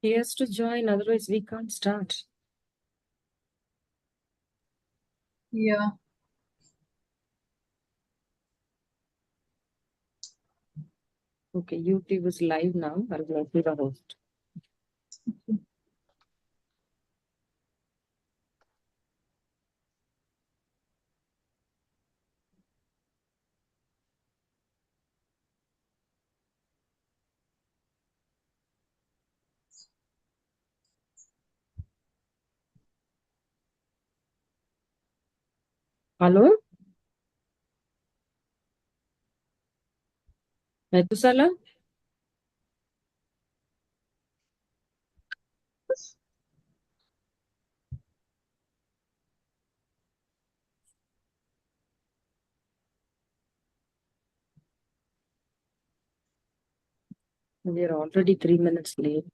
He has to join, otherwise we can't start. Yeah. Okay, YouTube is live now. I'll make you the host. Hello? Metusala? We are already 3 minutes late.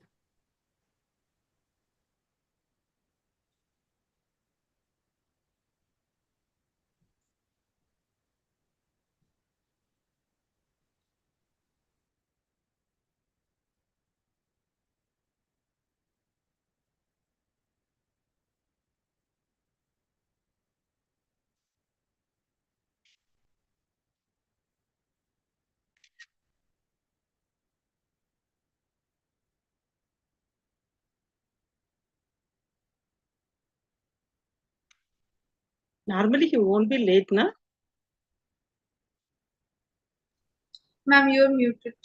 Normally, he won't be late, na? Ma'am, you're muted.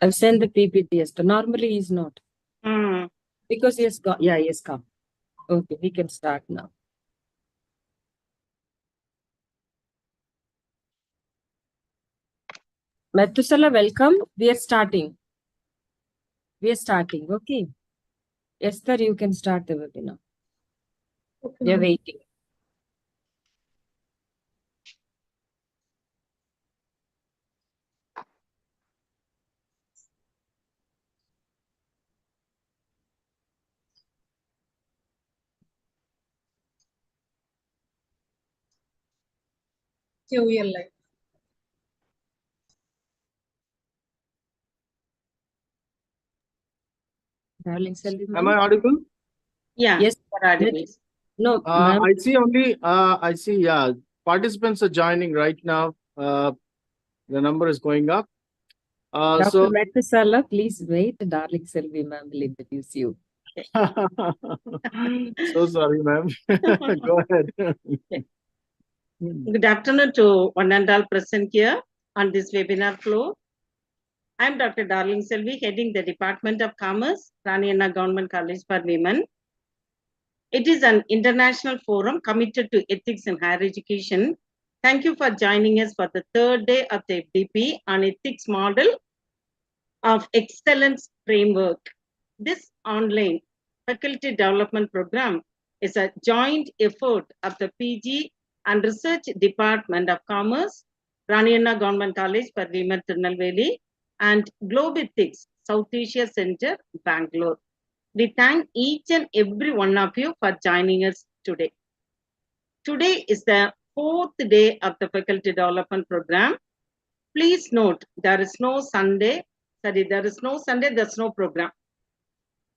I've sent the PPT yesterday. Normally he's not. Mm. Because he has got, yeah, he has come. Okay, we can start now. Metusala, welcome. We are starting. Okay. Esther, you can start the webinar. Okay, We are ma'am. waiting. Yeah, we are live. Darling Selvi, Am ma'am. I audible? Yeah. Yes. Audible. No, ma'am. I see only, yeah, participants are joining right now. The number is going up. Dr. So, Metusala, please wait. Darling Selvi, ma'am will introduce you. so sorry, ma'am. Go ahead. Good afternoon to one and all present here on this webinar floor. I'm Dr. Darling Selvi, heading the Department of Commerce, Rani Anna Government College for Women. It is an international forum committed to ethics in higher education. Thank you for joining us for the third day of the FDP on ethics model of excellence framework. This online faculty development program is a joint effort of the PG and Research Department of Commerce, Rani Anna Government College for Women, Tirunelveli, and Globe Ethics South Asia Center, Bangalore. We thank each and every one of you for joining us today. Today is the fourth day of the faculty development program. Please note, there's no Sunday, there's no program.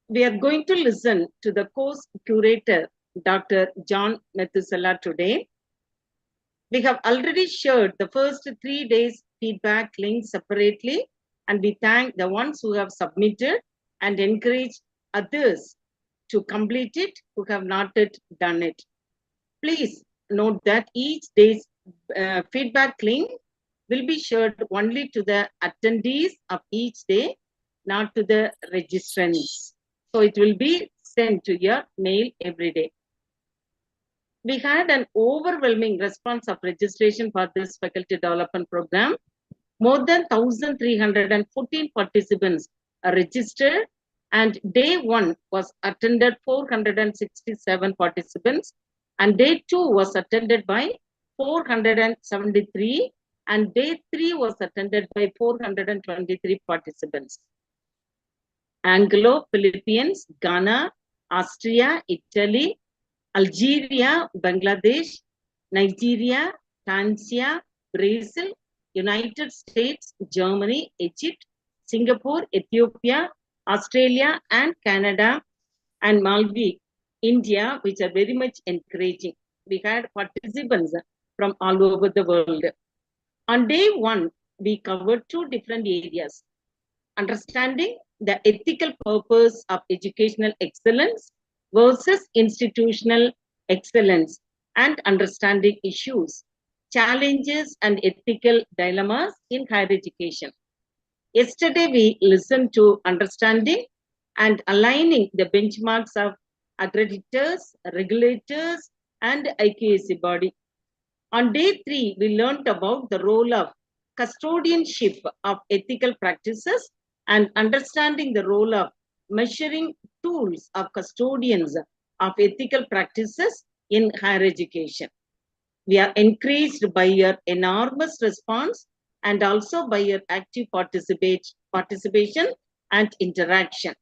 We are going to listen to the course curator, Dr. John Methuselah today. We have already shared the first 3 days feedback link separately, and we thank the ones who have submitted and encourage others to complete it who have not yet done it. Please note that each day's feedback link will be shared only to the attendees of each day, not to the registrants. So it will be sent to your mail every day. We had an overwhelming response of registration for this faculty development program. More than 1,314 participants are registered, and day one was attended 467 participants, and day two was attended by 473, and day three was attended by 423 participants. Anglo-Philippines, Ghana, Austria, Italy, Algeria, Bangladesh, Nigeria, Tanzania, Brazil, United States, Germany, Egypt, Singapore, Ethiopia, Australia, and Canada, and Maldives, India, which are very much encouraging. We had participants from all over the world. On day one, we covered two different areas: understanding the ethical purpose of educational excellence versus institutional excellence, and understanding issues, challenges, and ethical dilemmas in higher education. Yesterday, we listened to understanding and aligning the benchmarks of accreditors, regulators, and IQAC body. On day three, we learned about the role of custodianship of ethical practices and understanding the role of measuring tools of custodians of ethical practices in higher education. We are encouraged by your enormous response and also by your active participation and interaction.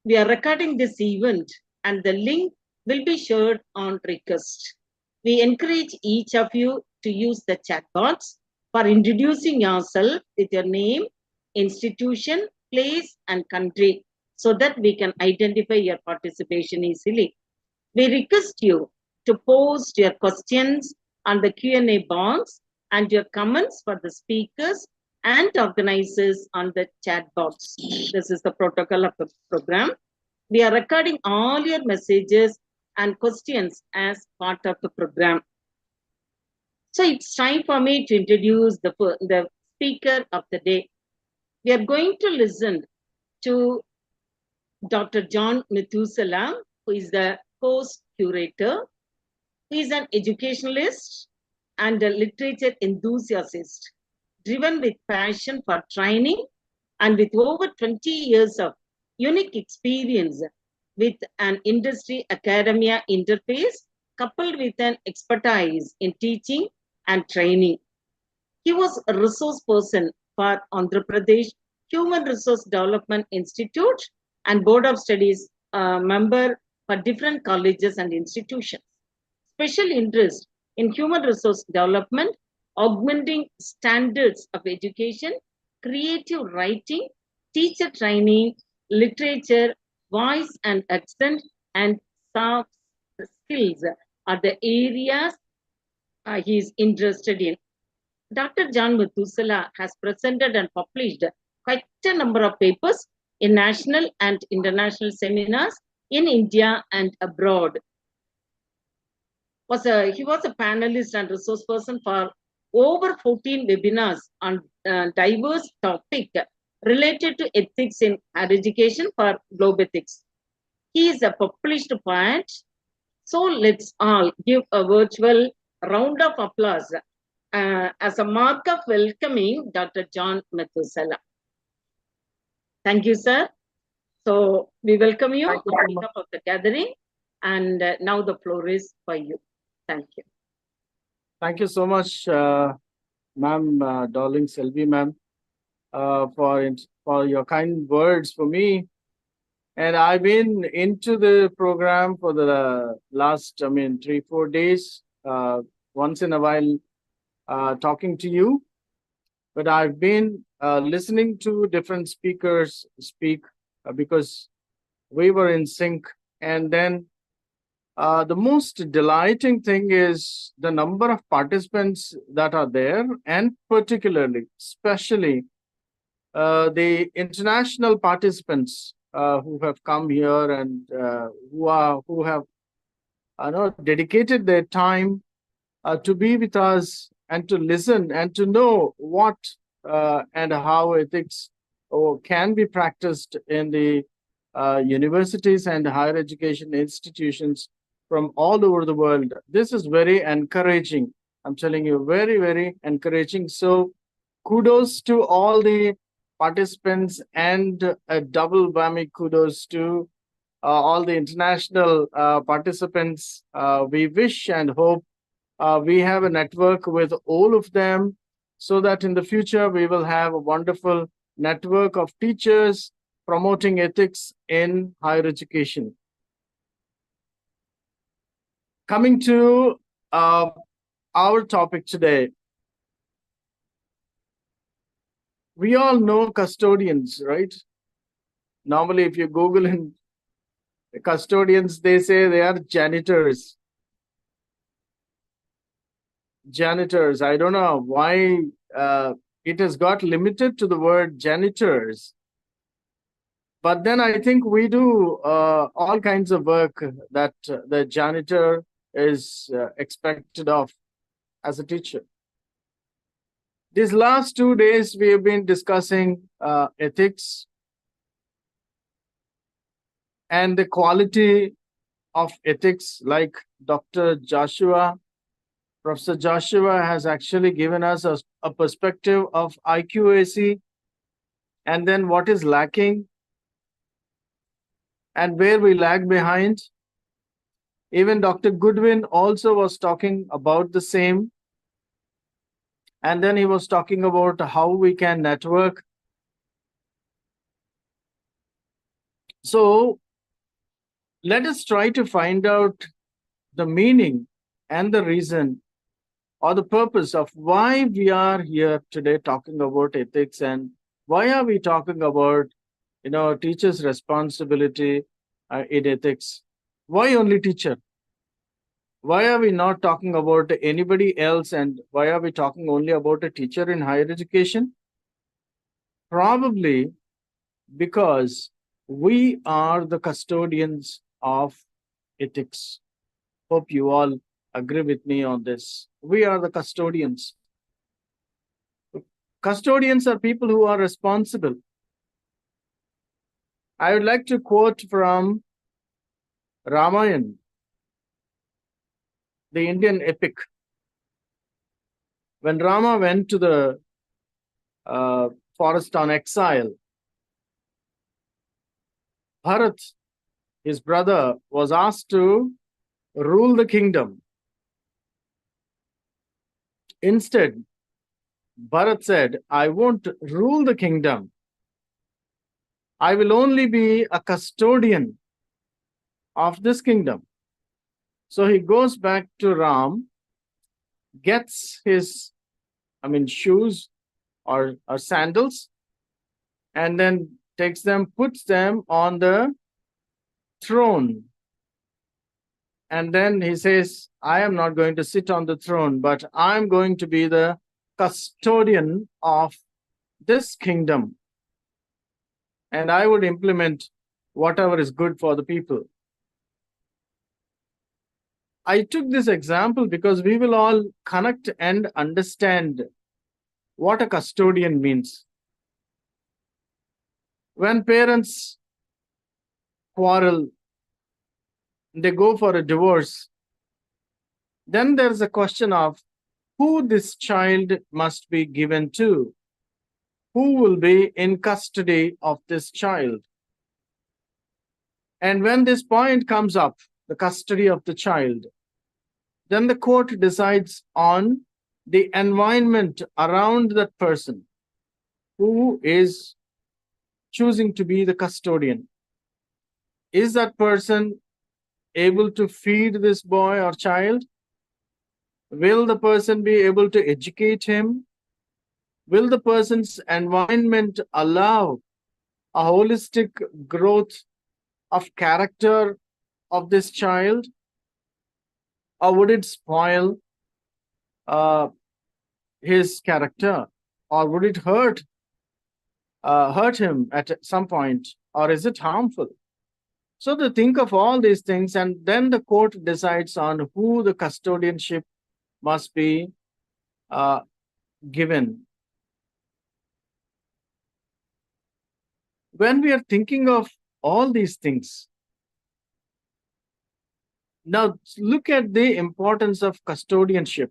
We are recording this event and the link will be shared on request. We encourage each of you to use the chat box for introducing yourself with your name, institution, place, and country so that we can identify your participation easily. We request you to post your questions on the Q&A box and your comments for the speakers and organizers on the chat box. This is the protocol of the program. We are recording all your messages and questions as part of the program. So it's time for me to introduce the speaker of the day. We are going to listen to Dr. John Methuselah, who is the course curator. He is an educationalist and a literature enthusiast, driven with passion for training and with over 20 years of unique experience with an industry-academia interface coupled with an expertise in teaching and training. He was a resource person for Andhra Pradesh Human Resource Development Institute and Board of Studies member for different colleges and institutions. Special interest in human resource development, augmenting standards of education, creative writing, teacher training, literature, voice and accent, and soft skills are the areas he is interested in. Dr. John Methuselah has presented and published quite a number of papers in national and international seminars in India and abroad. He was a panelist and resource person for over 14 webinars on diverse topics related to ethics in higher education for Globe Ethics. He is a published poet. So let's all give a virtual round of applause as a mark of welcoming Dr. John Methuselah. Thank you, sir. So we welcome you on behalf of the gathering, and now the floor is for you. Thank you. Thank you so much, ma'am, Darling Selvi, ma'am, for your kind words for me. And I've been into the program for the last, 3-4 days, once in a while, talking to you. But I've been listening to different speakers speak because we were in sync. And then the most delighting thing is the number of participants that are there, and particularly, especially the international participants who have come here and who have dedicated their time to be with us and to listen and to know what and how ethics can be practiced in the universities and higher education institutions from all over the world. This is very encouraging. I'm telling you, very, very encouraging. So kudos to all the participants, and a double whammy kudos to all the international participants. We wish and hope we have a network with all of them so that in the future we will have a wonderful network of teachers, promoting ethics in higher education. Coming to our topic today, we all know custodians, right? Normally, if you Google in custodians, they say they are janitors. Janitors. I don't know why it has got limited to the word janitors. But then I think we do all kinds of work that the janitor is expected of as a teacher. These last 2 days, we have been discussing ethics and the quality of ethics, like Dr. Joshua, Professor Joshua has actually given us a perspective of IQAC and then what is lacking and where we lag behind. Even Dr. Goodwin also was talking about the same. And then he was talking about how we can network. So let us try to find out the meaning and the reason or the purpose of why we are here today talking about ethics, and why are we talking about, teachers' responsibility in ethics. Why only teacher? Why are we not talking about anybody else, and why are we talking only about a teacher in higher education? Probably because we are the custodians of ethics. Hope you all agree with me on this. We are the custodians. Custodians are people who are responsible. I would like to quote from Ramayana, the Indian epic. When Rama went to the forest on exile, Bharat, his brother, was asked to rule the kingdom. Instead, Bharat said, I won't rule the kingdom. I will only be a custodian of this kingdom. So he goes back to Ram, gets his, shoes or sandals, and then takes them, puts them on the throne. And then he says, I am not going to sit on the throne, but I'm going to be the custodian of this kingdom. And I would implement whatever is good for the people. I took this example because we will all connect and understand what a custodian means. When parents quarrel, they go for a divorce, then there's a question of who this child must be given to. Who will be in custody of this child? And when this point comes up, the custody of the child, then the court decides on the environment around that person who is choosing to be the custodian. Is that person able to feed this boy or child? Will the person be able to educate him? Will the person's environment allow a holistic growth of character of this child? Or would it spoil his character? Or would it hurt him at some point? Or is it harmful? So to think of all these things, and then the court decides on who the custodianship must be given. When we are thinking of all these things, now look at the importance of custodianship.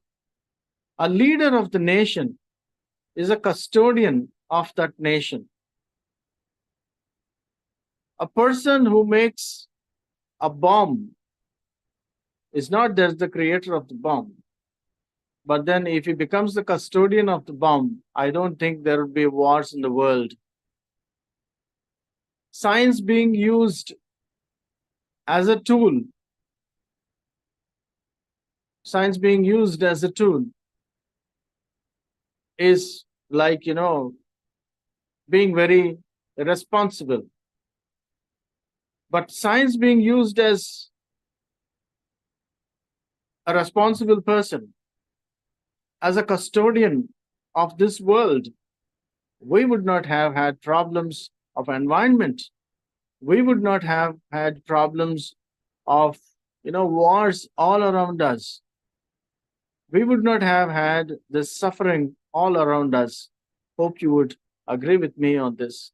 A leader of the nation is a custodian of that nation. A person who makes a bomb is not just the creator of the bomb. But then if he becomes the custodian of the bomb, I don't think there will be wars in the world. science being used as a tool, science being used as a tool is like, being very responsible. But science being used as a responsible person, as a custodian of this world, we would not have had problems of environment. We would not have had problems of, wars all around us. We would not have had this suffering all around us. Hope you would agree with me on this.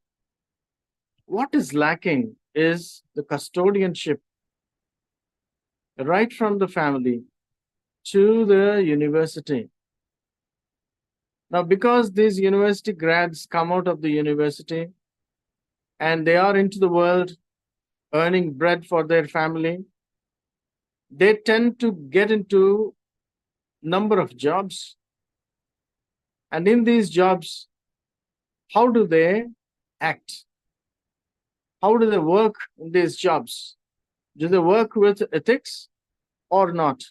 What is lacking is the custodianship right from the family to the university. Now, because these university grads come out of the university and they are into the world earning bread for their family, they tend to get into number of jobs. And in these jobs, how do they act? How do they work in these jobs? Do they work with ethics or not?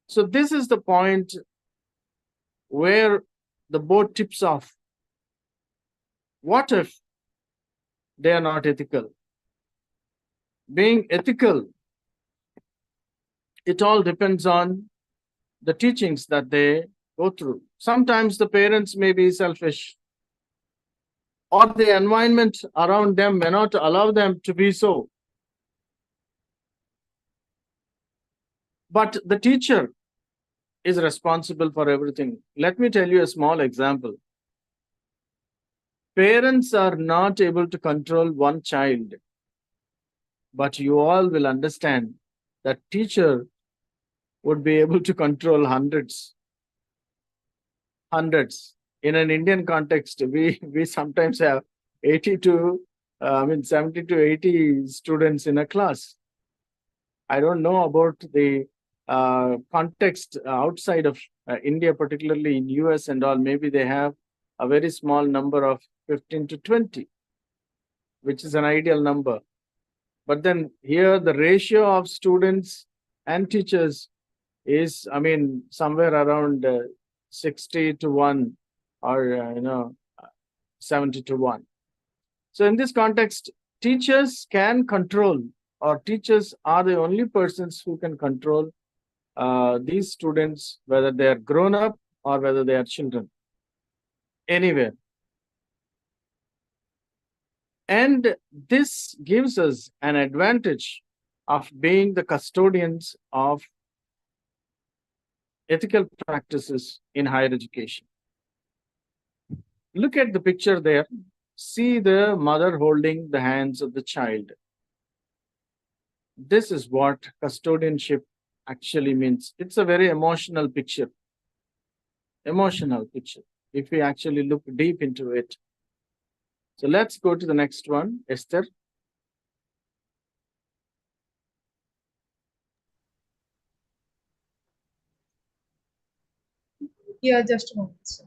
So this is the point where the boat tips off. What if they are not ethical? Being ethical, it all depends on the teachings that they go through. Sometimes the parents may be selfish, or the environment around them may not allow them to be so. But the teacher is responsible for everything. Let me tell you a small example. Parents are not able to control one child, but you all will understand that teacher would be able to control hundreds. In an Indian context, we sometimes have 70 to 80 students in a class. I don't know about the context outside of India, particularly in US and all. Maybe they have a very small number of 15 to 20, which is an ideal number. But then here the ratio of students and teachers is, somewhere around 60 to 1 or, 70 to 1. So in this context, teachers can control, or teachers are the only persons who can control these students, whether they are grown up or whether they are children, anywhere. And this gives us an advantage of being the custodians of ethical practices in higher education. Look at the picture there. See the mother holding the hands of the child. This is what custodianship actually means. It's a very emotional picture. Emotional picture, if we actually look deep into it. So let's go to the next one, Esther. Yeah, just a moment, sir.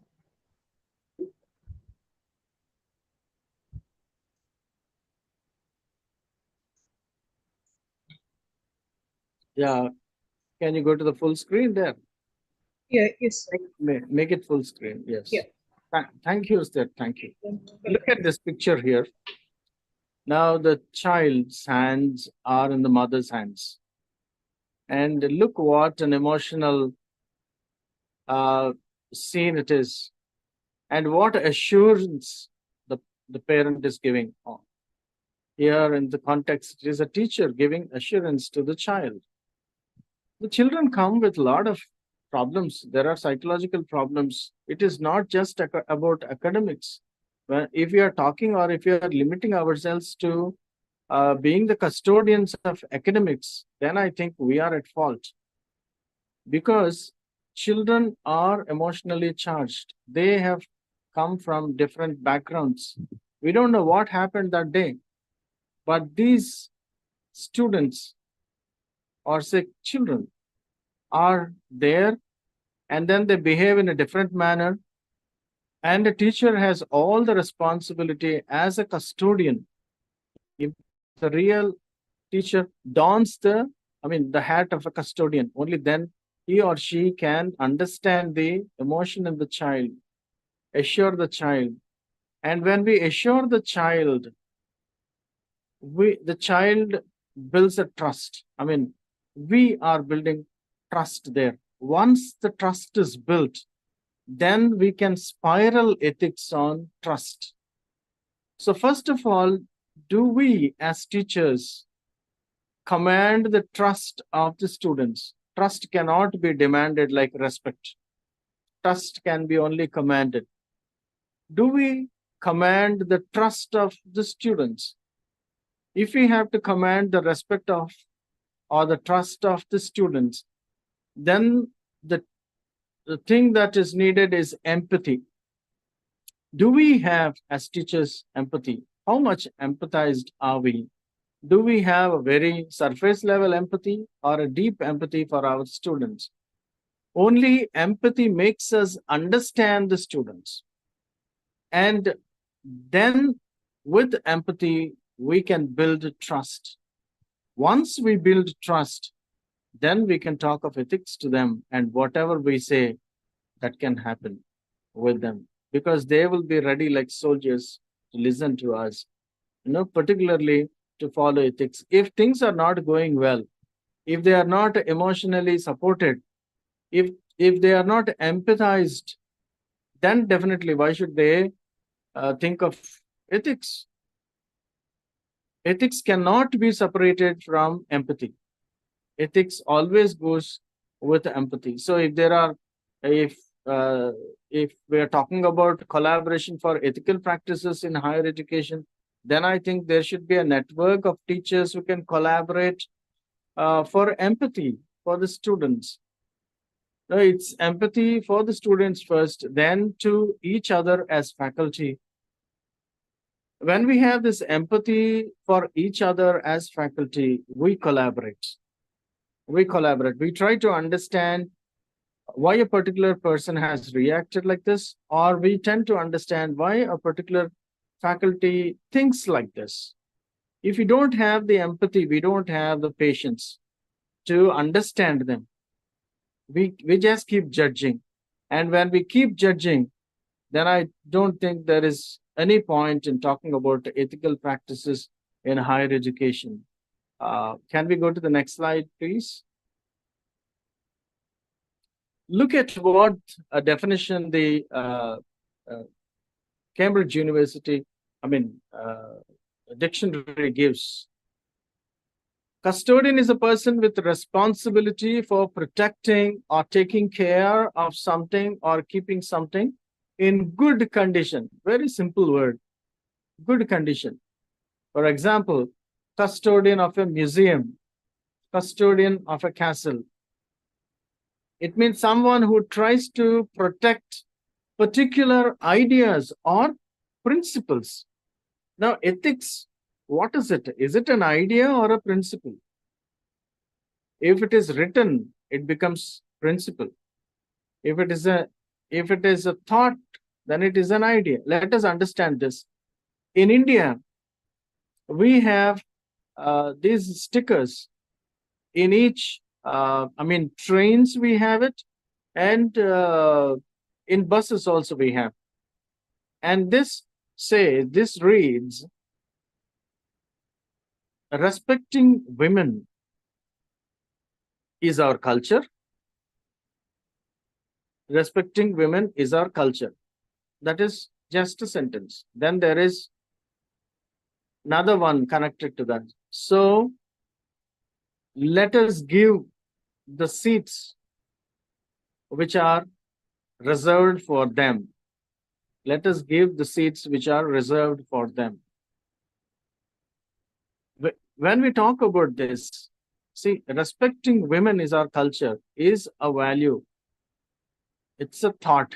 Yeah, can you go to the full screen there? Yeah, yes, sir. Make it full screen, yes. Yeah. Thank you, Esther, thank you. Look at this picture here. Now the child's hands are in the mother's hands. And look what an emotional scene it is. And what assurance the parent is giving. Here in the context, it is a teacher giving assurance to the child. The children come with a lot of problems. There are psychological problems. It is not just about academics. If we are talking, or if we are limiting ourselves to being the custodians of academics, then I think we are at fault. Because children are emotionally charged. They have come from different backgrounds. We don't know what happened that day. But these students, or say children, are there, and then they behave in a different manner. And a teacher has all the responsibility as a custodian. If the real teacher dons the hat of a custodian, only then he or she can understand the emotion in the child, assure the child. And when we assure the child, the child builds a trust. We are building trust there. Once the trust is built, then we can spiral ethics on trust. So first of all, do we as teachers command the trust of the students? Trust cannot be demanded like respect. Trust can be only commanded. Do we command the trust of the students? If we have to command the respect of or the trust of the students, then the thing that is needed is empathy. Do we have, as teachers, empathy? How much empathized are we? Do we have a very surface level empathy or a deep empathy for our students? Only empathy makes us understand the students. And then with empathy, we can build trust. Once we build trust, then we can talk of ethics to them, and whatever we say, that can happen with them, because they will be ready like soldiers to listen to us, particularly to follow ethics. If things are not going well, if they are not emotionally supported, if they are not empathized, then definitely why should they think of ethics? Ethics cannot be separated from empathy. Ethics always goes with empathy. So if we are talking about collaboration for ethical practices in higher education, then I think there should be a network of teachers who can collaborate for empathy for the students. It's empathy for the students first, then to each other as faculty. When we have this empathy for each other as faculty, we collaborate. We try to understand why a particular person has reacted like this, or we tend to understand why a particular faculty thinks like this. If we don't have the empathy, we don't have the patience to understand them. We just keep judging. And when we keep judging, then I don't think there is any point in talking about ethical practices in higher education. Can we go to the next slide, please? Look at what a definition the Cambridge University, dictionary gives. Custodian is a person with responsibility for protecting or taking care of something or keeping something in good condition. Very simple word, good condition. For example, custodian of a museum, custodian of a castle. It means someone who tries to protect particular ideas or principles. Now, ethics, what is it? Is it an idea or a principle? If it is written, it becomes principle. If it is a thought, then it is an idea. Let us understand this. In India, we have these stickers in each, trains we have it, and in buses also we have. And this reads, respecting women is our culture. Respecting women is our culture. That is just a sentence. Then there is another one connected to that. So let us give the seats which are reserved for them. Let us give the seats which are reserved for them. When we talk about this, see, respecting women is our culture, is a value. It's a thought.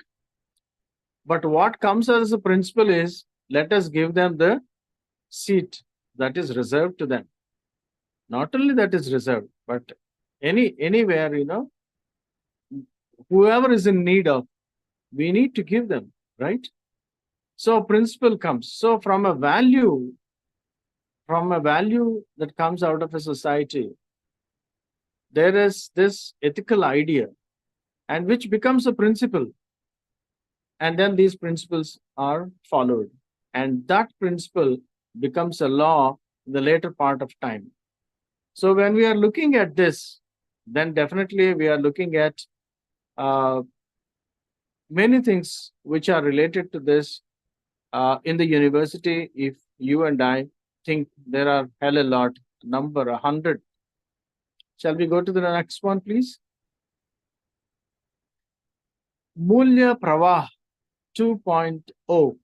But what comes as a principle is, let us give them the seat that is reserved to them. Not only that is reserved, but anywhere, whoever is in need of, we need to give them right? So principle comes. So from a value that comes out of a society, there is this ethical idea, and which becomes a principle. And then these principles are followed. And that principle becomes a law in the later part of time. So when we are looking at this, then definitely we are looking at many things which are related to this in the university. If you and I think there are hell a lot, number 100. Shall we go to the next one, please? Mulya Pravah 2.0.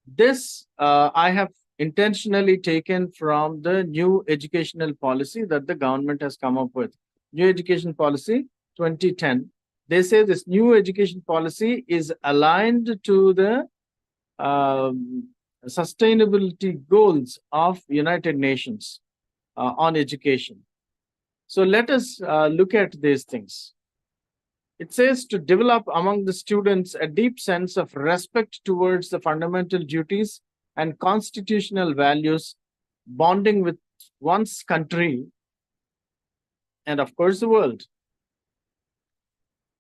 This I have intentionally taken from the new educational policy that the government has come up with. New Education Policy 2010. They say this new education policy is aligned to the sustainability goals of United Nations on education. So let us look at these things. It says to develop among the students a deep sense of respect towards the fundamental duties and constitutional values, bonding with one's country and, of course, the world.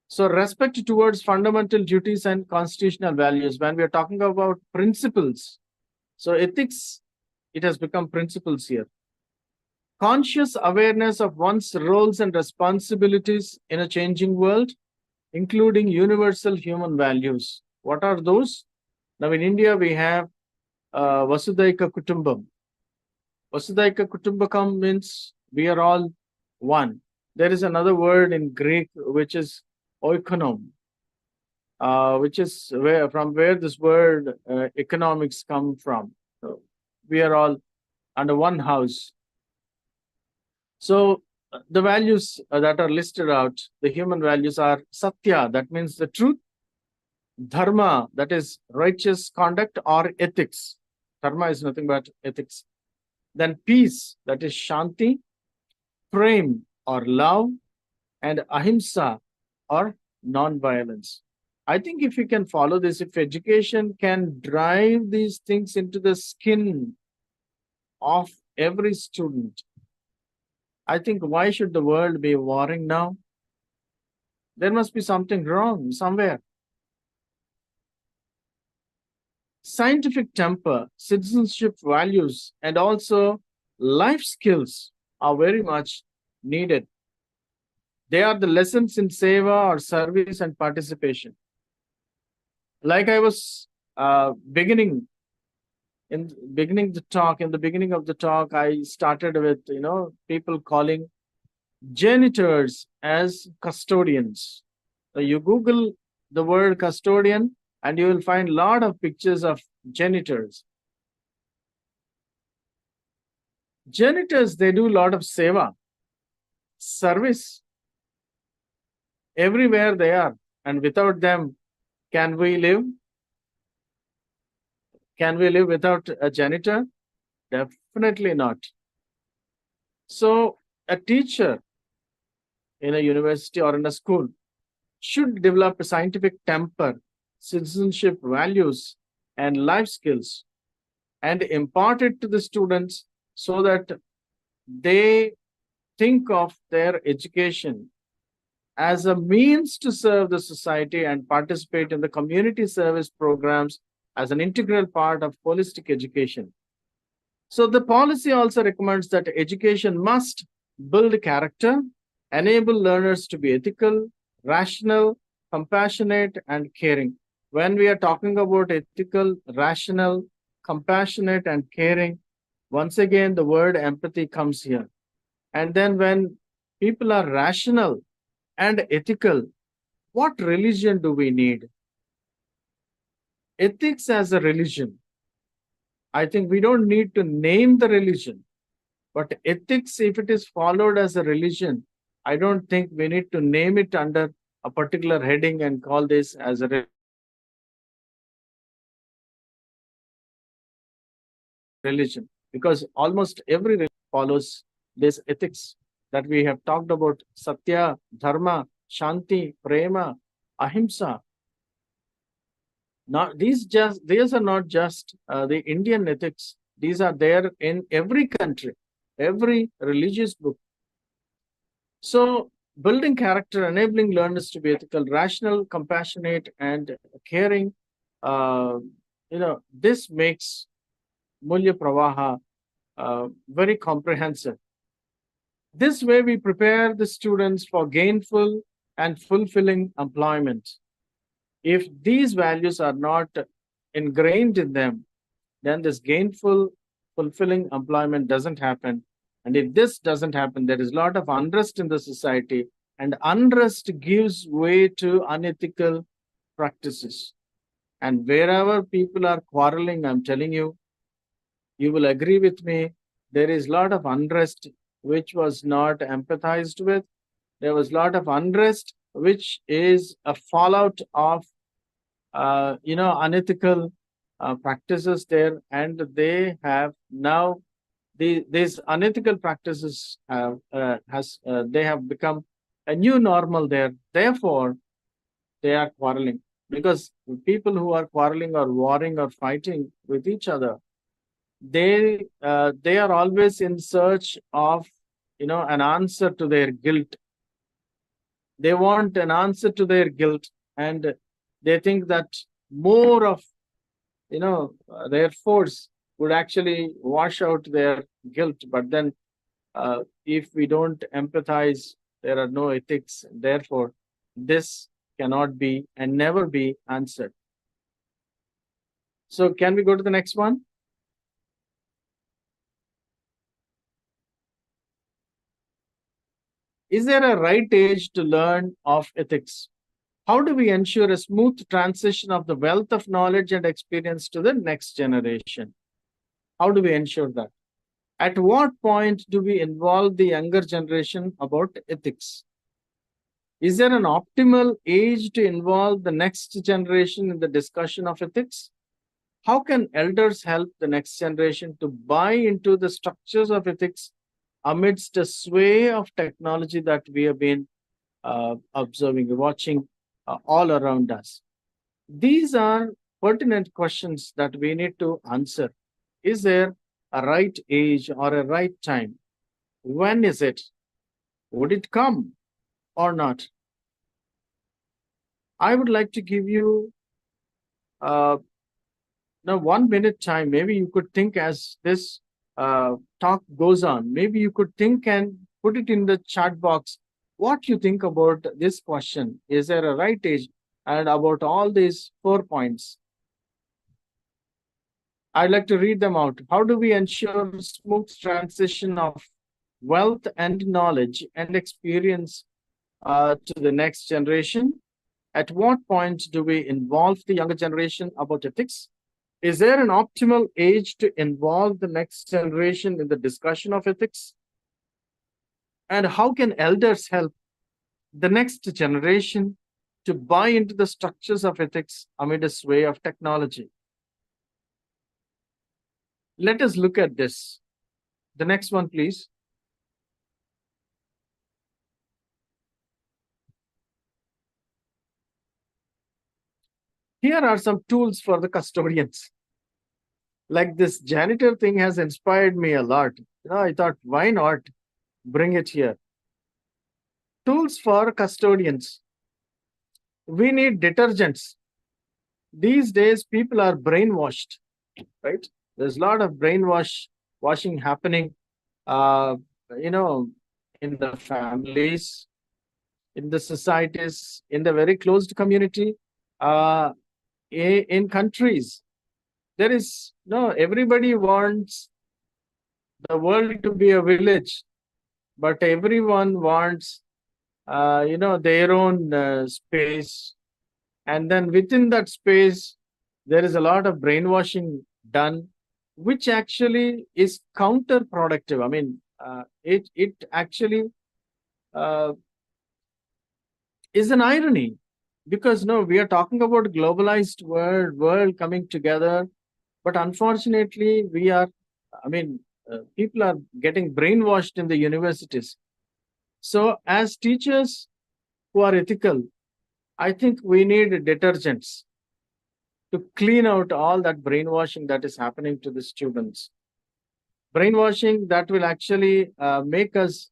So respect towards fundamental duties and constitutional values. When we are talking about principles, so ethics, it has become principles here. Conscious awareness of one's roles and responsibilities in a changing world, including universal human values. What are those? Now in India, we have Vasudhaika Kutumbam. Vasudhaika Kutumbakam means we are all one. There is another word in Greek which is oikonom, which is from where this word economics come from. So we are all under one house. So the values that are listed out, the human values are satya, that means the truth, dharma, that is righteous conduct or ethics. Dharma is nothing but ethics. Then peace, that is shanti, prem or love, and ahimsa or non-violence. I think if we can follow this, if education can drive these things into the skin of every student, I think why should the world be warring now? There must be something wrong somewhere. Scientific temper, citizenship values, and also life skills are very much needed. They are the lessons in seva or service and participation. Like I was beginning of the talk, I started with people calling janitors as custodians. So you Google the word custodian and you will find a lot of pictures of janitors. Janitors, they do a lot of seva, service. Everywhere they are, and without them, can we live? Can we live without a janitor? Definitely not. So a teacher in a university or in a school should develop a scientific temper, citizenship values, and life skills, and impart it to the students so that they think of their education as a means to serve the society and participate in the community service programs as an integral part of holistic education. So the policy also recommends that education must build character, enable learners to be ethical, rational, compassionate, and caring. When we are talking about ethical, rational, compassionate, and caring, once again, the word empathy comes here. And then when people are rational and ethical, what religion do we need? Ethics as a religion. I think we don't need to name the religion, but ethics, if it is followed as a religion, I don't think we need to name it under a particular heading and call this as a religion, because almost every religion follows this ethics that we have talked about: satya, dharma, shanti, prema, ahimsa. these are not just the Indian ethics. These are there in every country, every religious book. So building character, enabling learners to be ethical, rational, compassionate, and caring. Uh, this makes Mulya Pravaha very comprehensive. This way, we prepare the students for gainful and fulfilling employment. If these values are not ingrained in them, then this gainful, fulfilling employment doesn't happen. And if this doesn't happen, there is a lot of unrest in the society, and unrest gives way to unethical practices. And wherever people are quarreling, I'm telling you, you will agree with me, there is a lot of unrest which was not empathized with. There was a lot of unrest which is a fallout of unethical practices there, and they have now these unethical practices they have become a new normal there. Therefore, they are quarreling, because people who are quarreling or warring or fighting with each other, they are always in search of an answer to their guilt. They want an answer to their guilt, and they think that more of their force would actually wash out their guilt. But then if we don't empathize, there are no ethics. Therefore, this cannot be and never be answered. So can we go to the next one? Is there a right age to learn of ethics? How do we ensure a smooth transition of the wealth of knowledge and experience to the next generation? How do we ensure that? At what point do we involve the younger generation about ethics? Is there an optimal age to involve the next generation in the discussion of ethics? How can elders help the next generation to buy into the structures of ethics amidst a sway of technology that we have been observing, watching all around us? These are pertinent questions that we need to answer. Is there a right age or a right time? When is it? Would it come or not? I would like to give you now 1 minute time. Maybe you could think as this talk goes on. Maybe you could think and put it in the chat box what you think about this question. Is there a right age? And about all these 4 points. I'd like to read them out. How do we ensure smooth transition of wealth and knowledge and experience to the next generation? At what point do we involve the younger generation about ethics? Is there an optimal age to involve the next generation in the discussion of ethics? And how can elders help the next generation to buy into the structures of ethics amid a sway of technology? Let us look at this. The next one, please. Here are some tools for the custodians. Like this janitor thing has inspired me a lot. I thought, why not bring it here? Tools for custodians. We need detergents. These days, people are brainwashed, right? There's a lot of washing happening, in the families, in the societies, in the very closed community, in countries. There is, everybody wants the world to be a village, but everyone wants, their own space. And then within that space, there is a lot of brainwashing done, which actually is counterproductive. I mean, it actually is an irony, because we are talking about globalized world coming together, but unfortunately people are getting brainwashed in the universities. So as teachers who are ethical, I think we need detergents. to clean out all that brainwashing that is happening to the students. Brainwashing that will actually make us,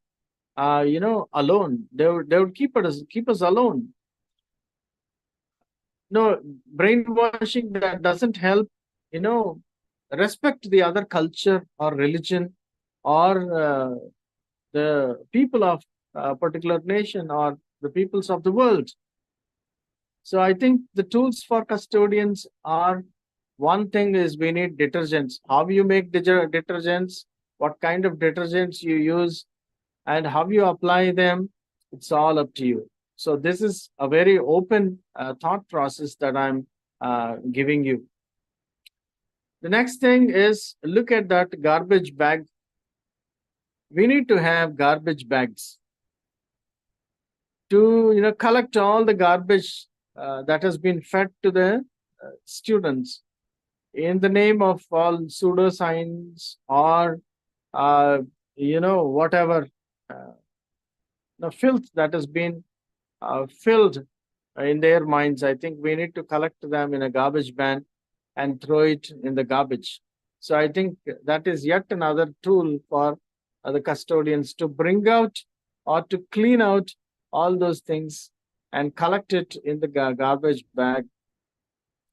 alone. They would keep us alone. No, brainwashing that doesn't help, respect the other culture or religion or the people of a particular nation or the peoples of the world. So I think the tools for custodians are, one thing is we need detergents. How you make detergents, what kind of detergents you use, and how you apply them, it's all up to you. So this is a very open thought process that I'm giving you. The next thing is, look at that garbage bag. We need to have garbage bags to collect all the garbage that has been fed to the students in the name of all pseudoscience or whatever the filth that has been filled in their minds. I think we need to collect them in a garbage bin and throw it in the garbage. So I think that is yet another tool for the custodians to bring out or to clean out all those things and collect it in the garbage bag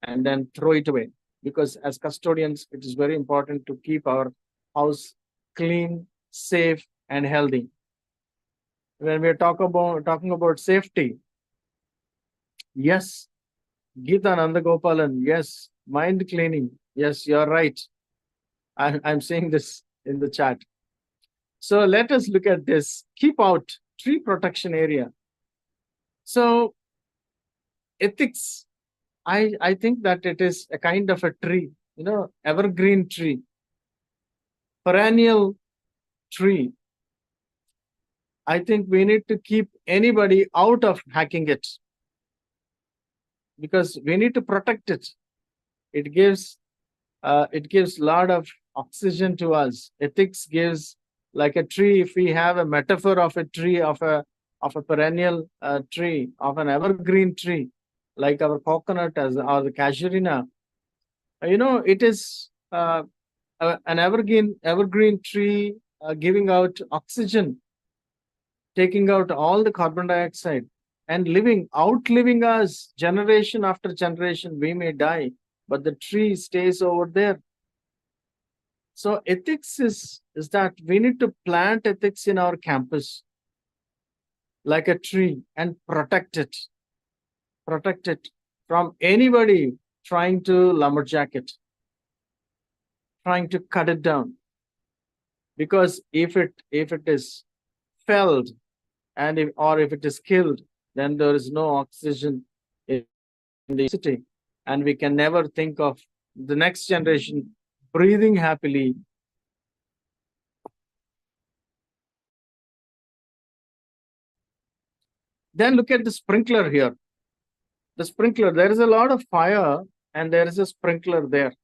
and then throw it away. Because as custodians, it is very important to keep our house clean, safe, and healthy. When we are talking about safety, yes, Geeta Nandagopalan, yes, mind cleaning, yes, you're right. I'm saying this in the chat. So let us look at this. Keep out tree protection area. So ethics, I think that it is a kind of a tree, evergreen tree, perennial tree. I think we need to keep anybody out of hacking it because we need to protect it. It gives a lot of oxygen to us. Ethics gives, like a tree. If we have a metaphor of a tree, of a perennial tree, of an evergreen tree, like our coconut or the casuarina, it is an evergreen tree giving out oxygen, taking out all the carbon dioxide and outliving us generation after generation. We may die, but the tree stays over there. So ethics is that we need to plant ethics in our campus like a tree and protect it from anybody trying to lumberjack it, trying to cut it down. Because if it is felled or if it is killed, then there is no oxygen in the city, and we can never think of the next generation breathing happily. Then look at the sprinkler here. The sprinkler, there is a lot of fire and there is a sprinkler there.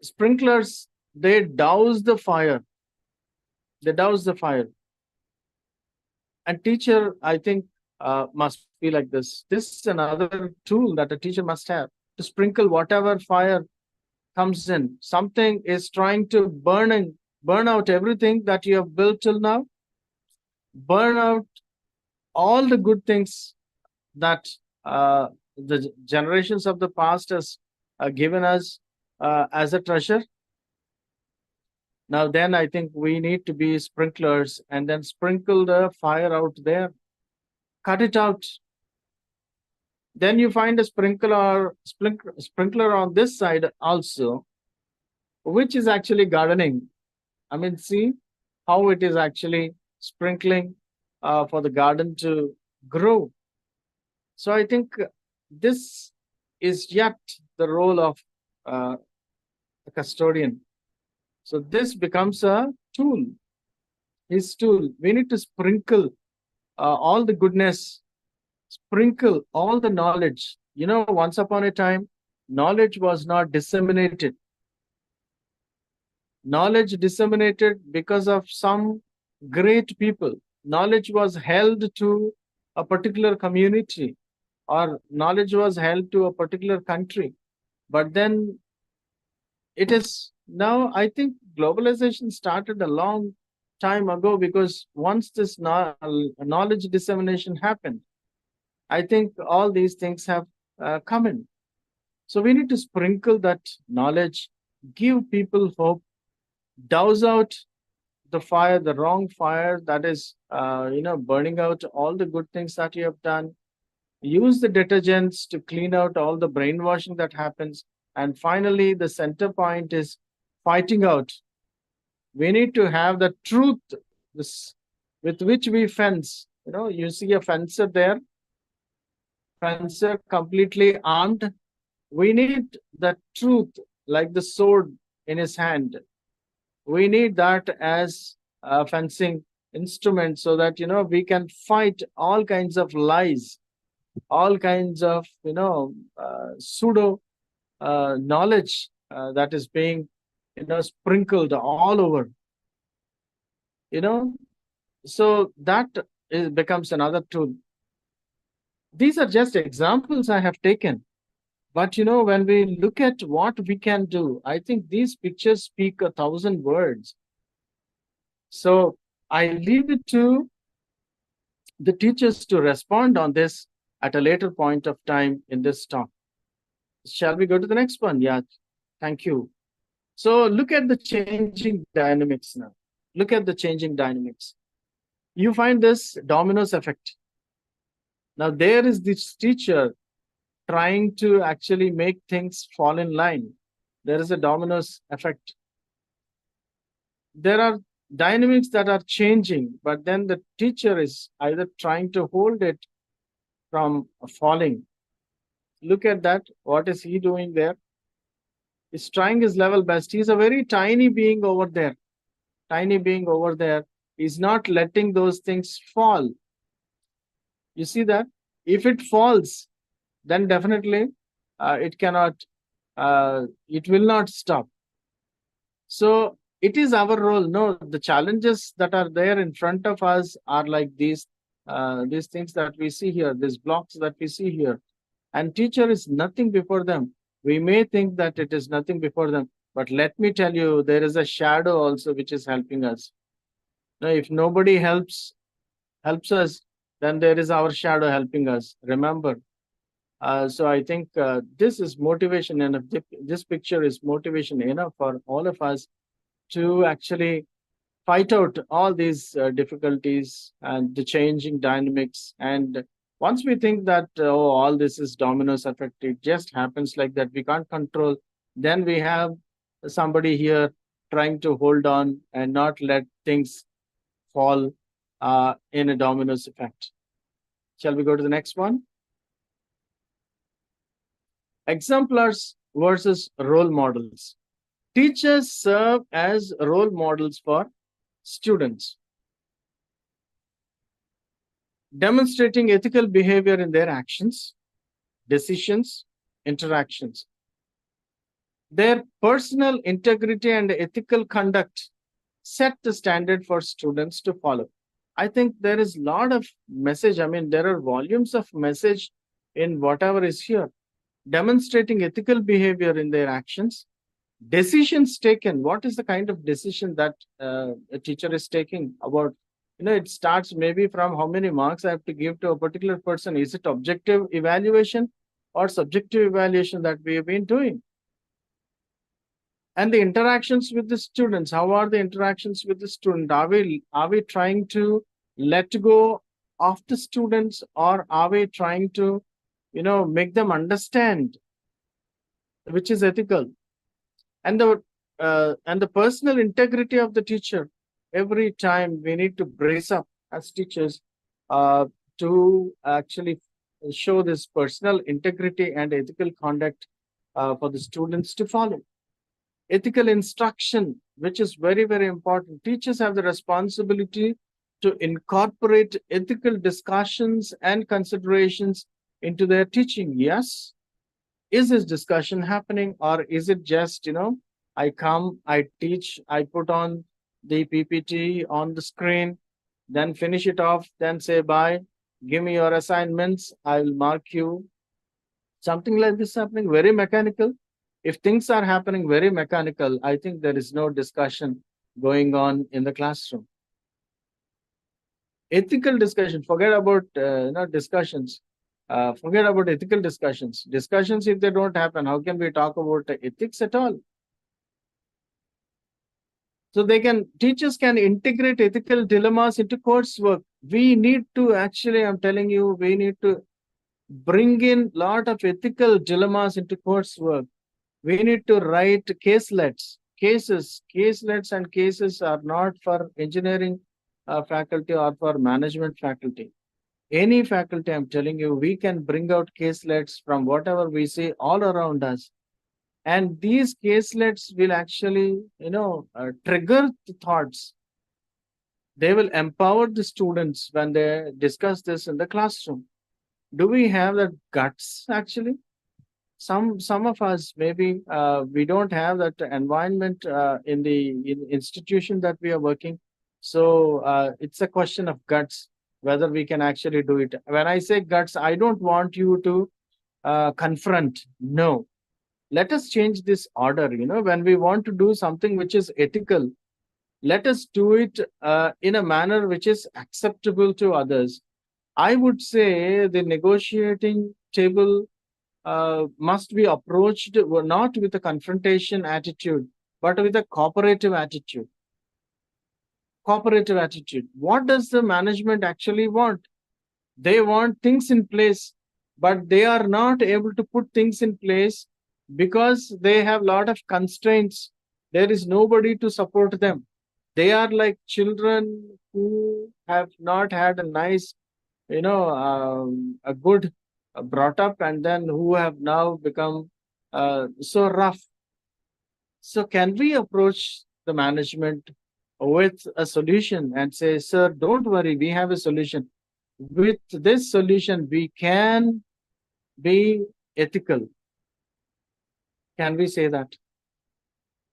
Sprinklers, they douse the fire. And teacher, I think, must be like this. This is another tool that a teacher must have to sprinkle whatever fire comes in. Something is trying to burn out everything that you have built till now. Burn out all the good things that the generations of the past has given us as a treasure. Now then I think we need to be sprinklers and then sprinkle the fire out there. Cut it out. Then you find a sprinkler on this side also, which is actually gardening. I mean, see how it is actually sprinkling for the garden to grow. So I think this is yet the role of a custodian. So this becomes a tool, his tool. We need to sprinkle all the goodness, sprinkle all the knowledge. Once upon a time, knowledge was not disseminated. Knowledge disseminated because of some great people. Knowledge was held to a particular community or knowledge was held to a particular country. But then it is now, I think globalization started a long time ago, because once this knowledge dissemination happened, I think all these things have come in. So we need to sprinkle that knowledge, give people hope, douse out the fire, the wrong fire that is, burning out all the good things that you have done. Use the detergents to clean out all the brainwashing that happens. And finally, the center point is fighting out. We need to have the truth, this, with which we fence. You see a fencer there, fencer completely armed. We need the truth, like the sword in his hand. We need that as a fencing instrument, so that we can fight all kinds of lies, all kinds of pseudo knowledge that is being sprinkled all over. So that becomes another tool. These are just examples I have taken. But when we look at what we can do, I think these pictures speak 1,000 words. So I leave it to the teachers to respond on this at a later point of time in this talk. Shall we go to the next one? Yeah, thank you. So look at the changing dynamics now. Look at the changing dynamics. You find this dominoes effect. Now there is this teacher trying to actually make things fall in line. There is a dominoes effect. There are dynamics that are changing, but then the teacher is either trying to hold it from falling. Look at that. What is he doing there? He's trying his level best. He's a very tiny being over there. Tiny being over there. He's not letting those things fall. You see that? If it falls, then definitely it cannot, it will not stop. So it is our role. No, the challenges that are there in front of us are like these things that we see here, these blocks that we see here. And teacher is nothing before them. We may think that it is nothing before them, but let me tell you, there is a shadow also which is helping us. Now, if nobody helps us, then there is our shadow helping us. Remember. So I think this is motivation, and this picture is motivation enough for all of us to actually fight out all these difficulties and the changing dynamics. And once we think that, all this is dominoes effect, it just happens like that, we can't control, then we have somebody here trying to hold on and not let things fall in a dominoes effect. Shall we go to the next one? Exemplars versus role models. Teachers serve as role models for students, demonstrating ethical behavior in their actions, decisions, interactions. Their personal integrity and ethical conduct set the standard for students to follow. I think there is a lot of message. I mean, there are volumes of message in whatever is here. Demonstrating ethical behavior in their actions, decisions taken. What is the kind of decision that a teacher is taking about? It starts maybe from how many marks I have to give to a particular person. Is it objective evaluation or subjective evaluation that we have been doing? And the interactions with the students. How are the interactions with the student? Are we trying to let go of the students, or are we trying to make them understand which is ethical? And the personal integrity of the teacher. Every time we need to brace up as teachers to actually show this personal integrity and ethical conduct for the students to follow. Ethical instruction, which is very, very important. Teachers have the responsibility to incorporate ethical discussions and considerations into their teaching. Yes. Is this discussion happening, or is it just, I come, I teach, I put on the PPT on the screen, then finish it off, then say bye, give me your assignments, I will mark you. Something like this happening, very mechanical. If things are happening very mechanical, I think there is no discussion going on in the classroom. Ethical discussion, forget about discussions. Forget about ethical discussions. Discussions, if they don't happen, how can we talk about ethics at all? So teachers can integrate ethical dilemmas into coursework. We need to actually, I'm telling you, we need to bring in lot of ethical dilemmas into coursework. We need to write caselets. Caselets and cases are not for engineering faculty or for management faculty. Any faculty, I'm telling you, we can bring out caselets from whatever we see all around us. And these caselets will actually, trigger the thoughts. They will empower the students when they discuss this in the classroom. Do we have the guts actually? Some of us, maybe we don't have that environment in the institution that we are working. So it's a question of guts, whether we can actually do it. When I say guts, I don't want you to confront. No, let us change this order. When we want to do something which is ethical, let us do it in a manner which is acceptable to others. I would say the negotiating table must be approached not with a confrontation attitude, but with a cooperative attitude. Cooperative attitude. What does the management actually want? They want things in place, but they are not able to put things in place because they have a lot of constraints. There is nobody to support them. They are like children who have not had a nice, a good brought up, and then who have now become so rough. So can we approach the management with a solution and say, sir, don't worry, we have a solution. With this solution, we can be ethical. Can we say that?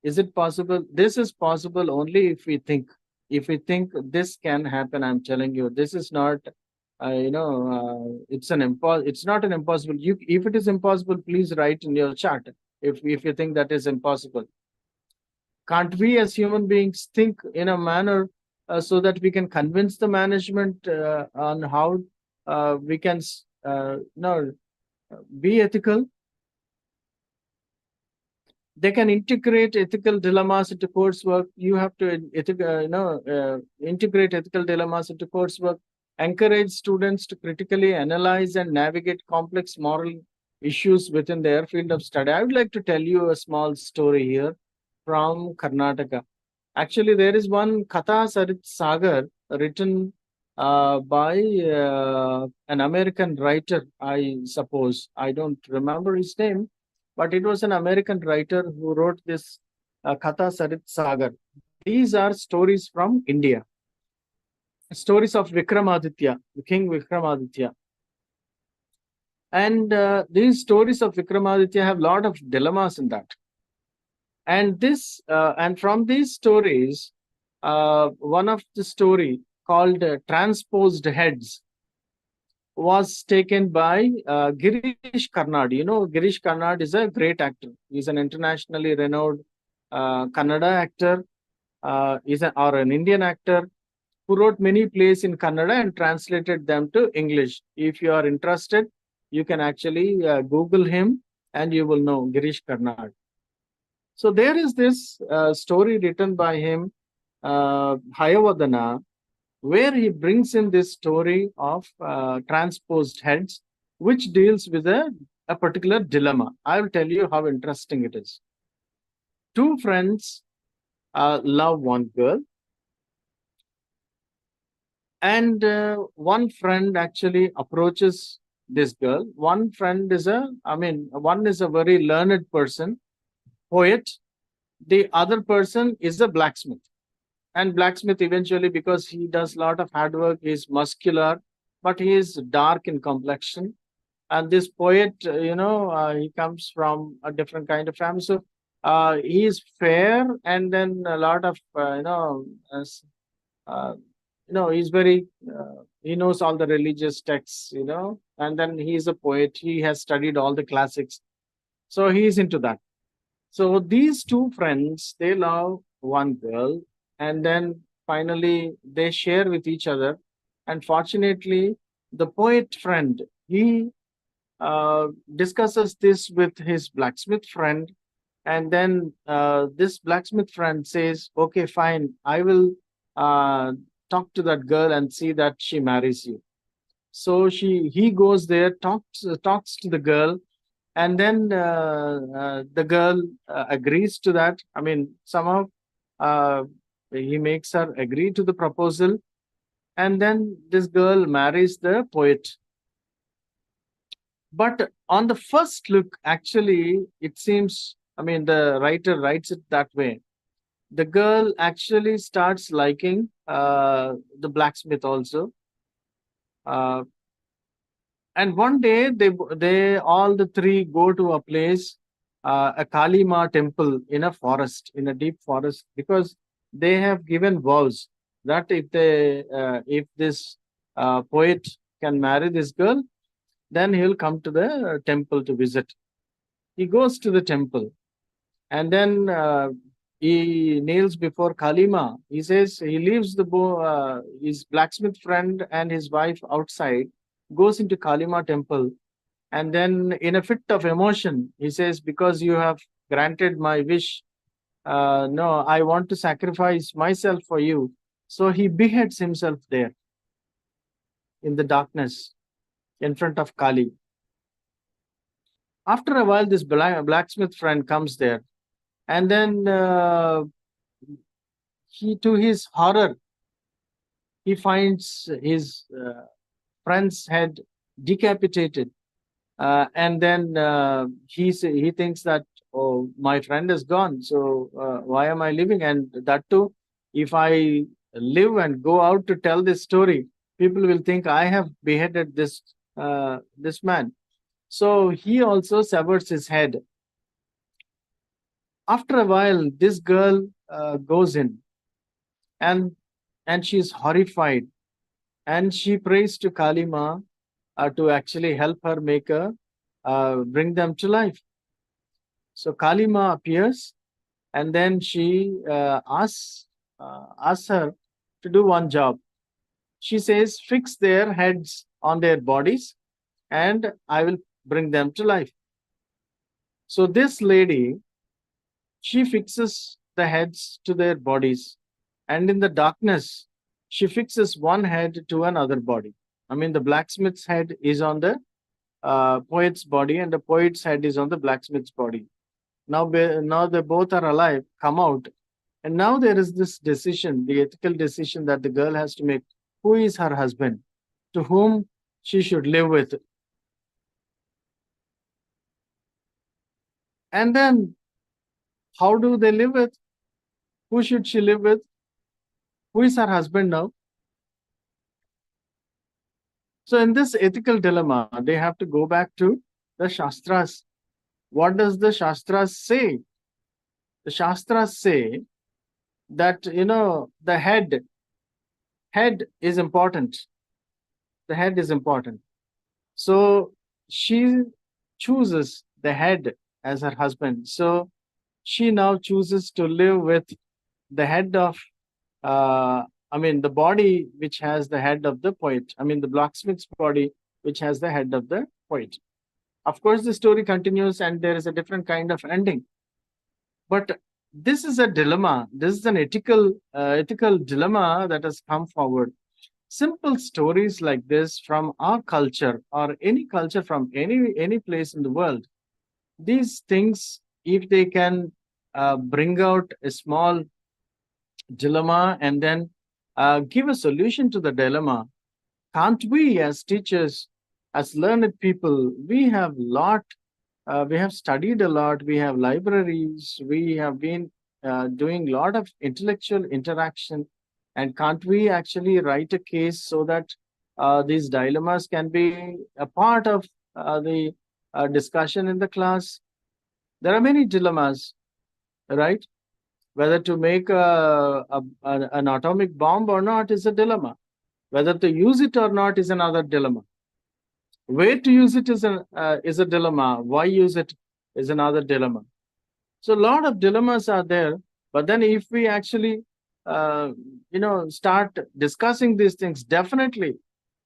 Is it possible? This is possible only if we think. If we think this can happen, I'm telling you, this is not, it's not an impossible. If it is impossible, please write in your chat. If you think that is impossible, can't we as human beings think in a manner so that we can convince the management on how we can be ethical? They can integrate ethical dilemmas into coursework. You have to integrate ethical dilemmas into coursework. Encourage students to critically analyze and navigate complex moral issues within their field of study. I would like to tell you a small story here from Karnataka. Actually, there is one Katha Sarit Sagar written by an American writer, I suppose. I don't remember his name, but it was an American writer who wrote this Katha Sarit Sagar. These are stories from India. Stories of Vikramaditya, King Vikramaditya. And these stories of Vikramaditya have a lot of dilemmas in that. And from these stories, one of the story called Transposed Heads was taken by Girish Karnad. Girish Karnad is a great actor. He's an internationally renowned Kannada actor, or an Indian actor who wrote many plays in Kannada and translated them to English. If you are interested, you can actually Google him and you will know Girish Karnad. So there is this story written by him, Hayavadana, where he brings in this story of transposed heads, which deals with a particular dilemma. I will tell you how interesting it is. Two friends love one girl, and one friend actually approaches this girl. One is a very learned person, poet. The other person is a blacksmith. And blacksmith eventually, because he does a lot of hard work, is muscular, but he is dark in complexion. And this poet, he comes from a different kind of family. So he is fair, and then a lot of, he's very, he knows all the religious texts, and then he is a poet. He has studied all the classics. So he is into that. So these two friends, they love one girl, and then finally they share with each other. And fortunately, the poet friend, he discusses this with his blacksmith friend, and then this blacksmith friend says, "Okay, fine, I will talk to that girl and see that she marries you." So he goes there, talks to the girl, and then the girl agrees to that. I mean, somehow uh, he makes her agree to the proposal, and then this girl marries the poet. But on the first look, actually, it seems, I mean, the writer writes it that way. The girl actually starts liking the blacksmith also. Uh, and one day they all the three go to a place, a Kalima temple in a forest, in a deep forest, because they have given vows that if this poet can marry this girl, then he'll come to the temple to visit. He goes to the temple, and then he kneels before Kalima. He says he leaves his blacksmith friend and his wife outside, goes into Kalima temple, and then in a fit of emotion, he says, "Because you have granted my wish, no, I want to sacrifice myself for you." So he beheads himself there in the darkness in front of Kali. After a while, this blacksmith friend comes there, and then to his horror, he finds his friend's head decapitated, and then he thinks that, oh, my friend is gone, so why am I living? And that too, if I live and go out to tell this story, people will think I have beheaded this man. So he also severs his head. After a while, this girl goes in, and she's horrified, and she prays to Kalima to actually help her bring them to life. So Kalima appears, and then she asks her to do one job. She says, "Fix their heads on their bodies, and I will bring them to life." So this lady, she fixes the heads to their bodies, and in the darkness, she fixes one head to another body. I mean, the blacksmith's head is on the poet's body, and the poet's head is on the blacksmith's body. Now they both are alive, come out, and now there is this decision, the ethical decision that the girl has to make. Who is her husband, to whom she should live with? And then, how do they live with? Who should she live with? Who is her husband now? So in this ethical dilemma, they have to go back to the Shastras. What does the Shastras say? The Shastras say that, the head is important. The head is important. So she chooses the head as her husband. So she now chooses to live with the head of, the body which has the head of the poet. I mean, the blacksmith's body which has the head of the poet. Of course, the story continues and there is a different kind of ending. But this is a dilemma. This is an ethical dilemma that has come forward. Simple stories like this from our culture or any culture from any place in the world, these things, if they can bring out a small dilemma and then give a solution to the dilemma, can't we as teachers, as learned people, we have studied a lot, we have libraries, we have been doing a lot of intellectual interaction, and can't we actually write a case so that these dilemmas can be a part of the discussion in the class? There are many dilemmas, right? Whether to make an atomic bomb or not is a dilemma. Whether to use it or not is another dilemma. Where to use it is a dilemma. Why use it is another dilemma. So a lot of dilemmas are there. But then if we actually, start discussing these things, definitely,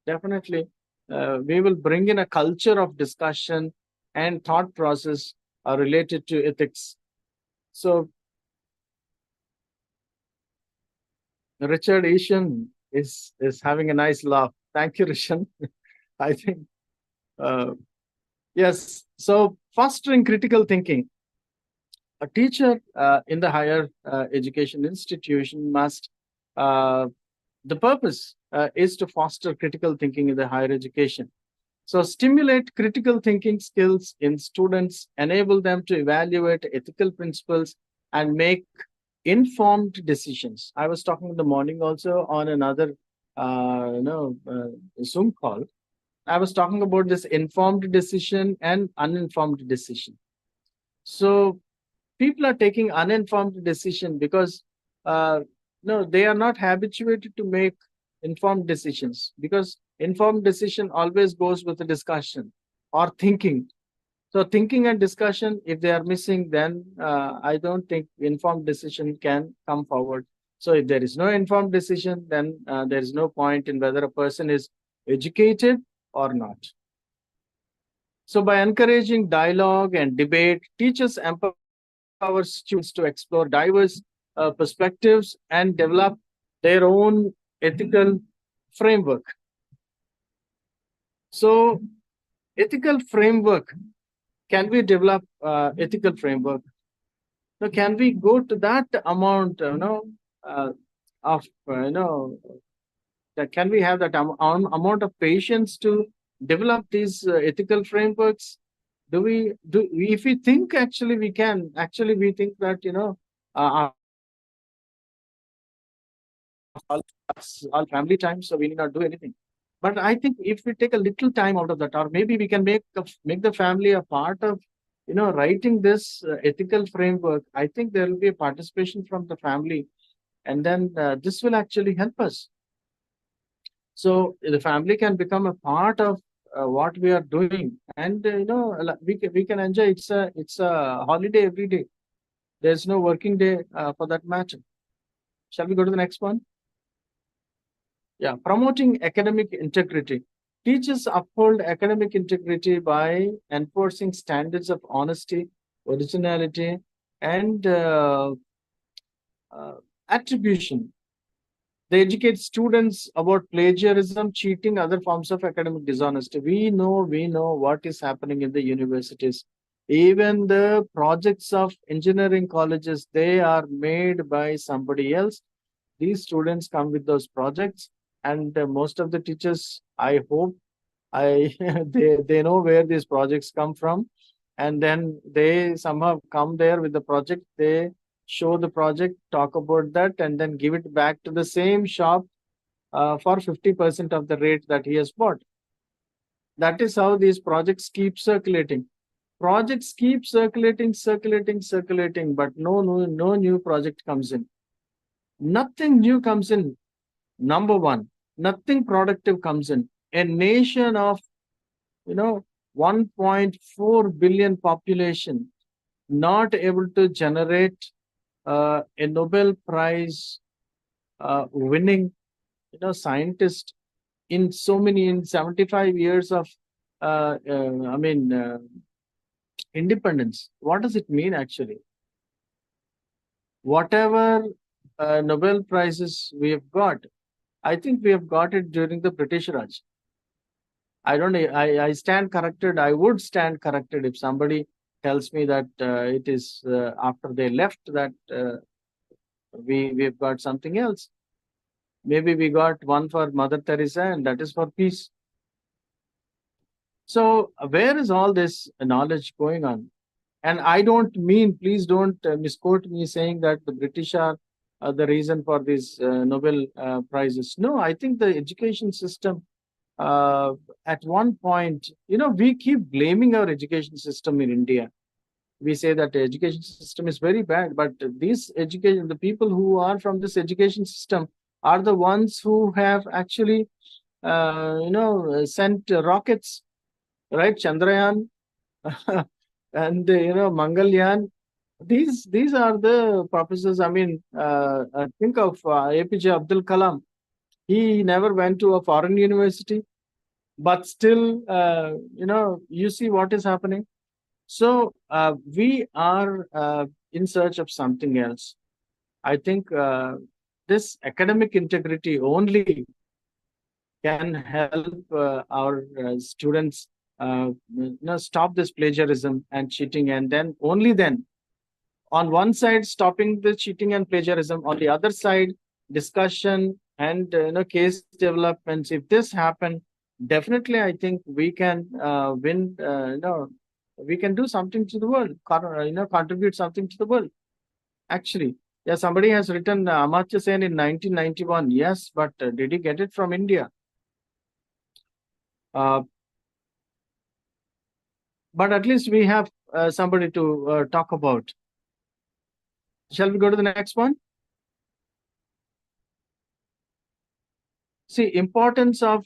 we will bring in a culture of discussion and thought process related to ethics. So Richard Ishan is having a nice laugh. Thank you, Rishan. I think, yes. So fostering critical thinking. A teacher in the higher education institution must, the purpose is to foster critical thinking in the higher education. So stimulate critical thinking skills in students, enable them to evaluate ethical principles and make informed decisions. I was talking in the morning also on another Zoom call. I was talking about this informed decision and uninformed decision. So people are taking uninformed decision because they are not habituated to make informed decisions, because informed decision always goes with a discussion or thinking. So thinking and discussion, if they are missing, then I don't think informed decision can come forward. So if there is no informed decision, then there is no point in whether a person is educated or not. So by encouraging dialogue and debate, teachers empower students to explore diverse perspectives and develop their own ethical framework. So ethical framework, can we develop ethical framework? So can we go to that amount, can we have that amount of patience to develop these ethical frameworks? If we think actually we can, actually we think that, all family time, so we need not do anything. But I think if we take a little time out of that, or maybe we can make the family a part of, writing this ethical framework, I think there will be a participation from the family, and then this will actually help us. So the family can become a part of what we are doing, and we can enjoy. It's a holiday every day. There's no working day for that matter. Shall we go to the next one? Yeah, promoting academic integrity. Teachers uphold academic integrity by enforcing standards of honesty, originality, and attribution. They educate students about plagiarism, cheating, other forms of academic dishonesty. We know what is happening in the universities. Even the projects of engineering colleges, they are made by somebody else. These students come with those projects, and most of the teachers, I hope, they know where these projects come from, and then they somehow come there with the project. They show the project, talk about that, and then give it back to the same shop for 50% of the rate that he has bought. That is how these projects keep circulating. Projects keep circulating, but no new project comes in. Nothing new comes in. Number one, nothing productive comes in. A nation of 1.4 billion population not able to generate a Nobel Prize winning scientist in 75 years of independence. What does it mean actually? Whatever Nobel Prizes we have got, I think we have got it during the British Raj. I stand corrected. I would stand corrected if somebody tells me that it is after they left that we've got something else. Maybe we got one for Mother Teresa, and that is for peace. So where is all this knowledge going on? And I don't mean, please don't misquote me saying that the British are the reason for these Nobel prizes. No, I think the education system at one point, we keep blaming our education system in India. We say that the education system is very bad, but the people who are from this education system, are the ones who have actually, sent rockets, right? Chandrayaan and, Mangalyaan. These are the professors. I mean, think of APJ Abdul Kalam. He never went to a foreign university, but still, you see what is happening. So we are in search of something else. I think this academic integrity only can help our students stop this plagiarism and cheating, and then only then, on one side stopping the cheating and plagiarism, on the other side discussion and case developments. If this happen, definitely I think we can win. We can do something to the world. Contribute something to the world. Actually, yeah, somebody has written Amartya Sen in 1991. Yes, but did he get it from India? But at least we have somebody to talk about. Shall we go to the next one? See, importance of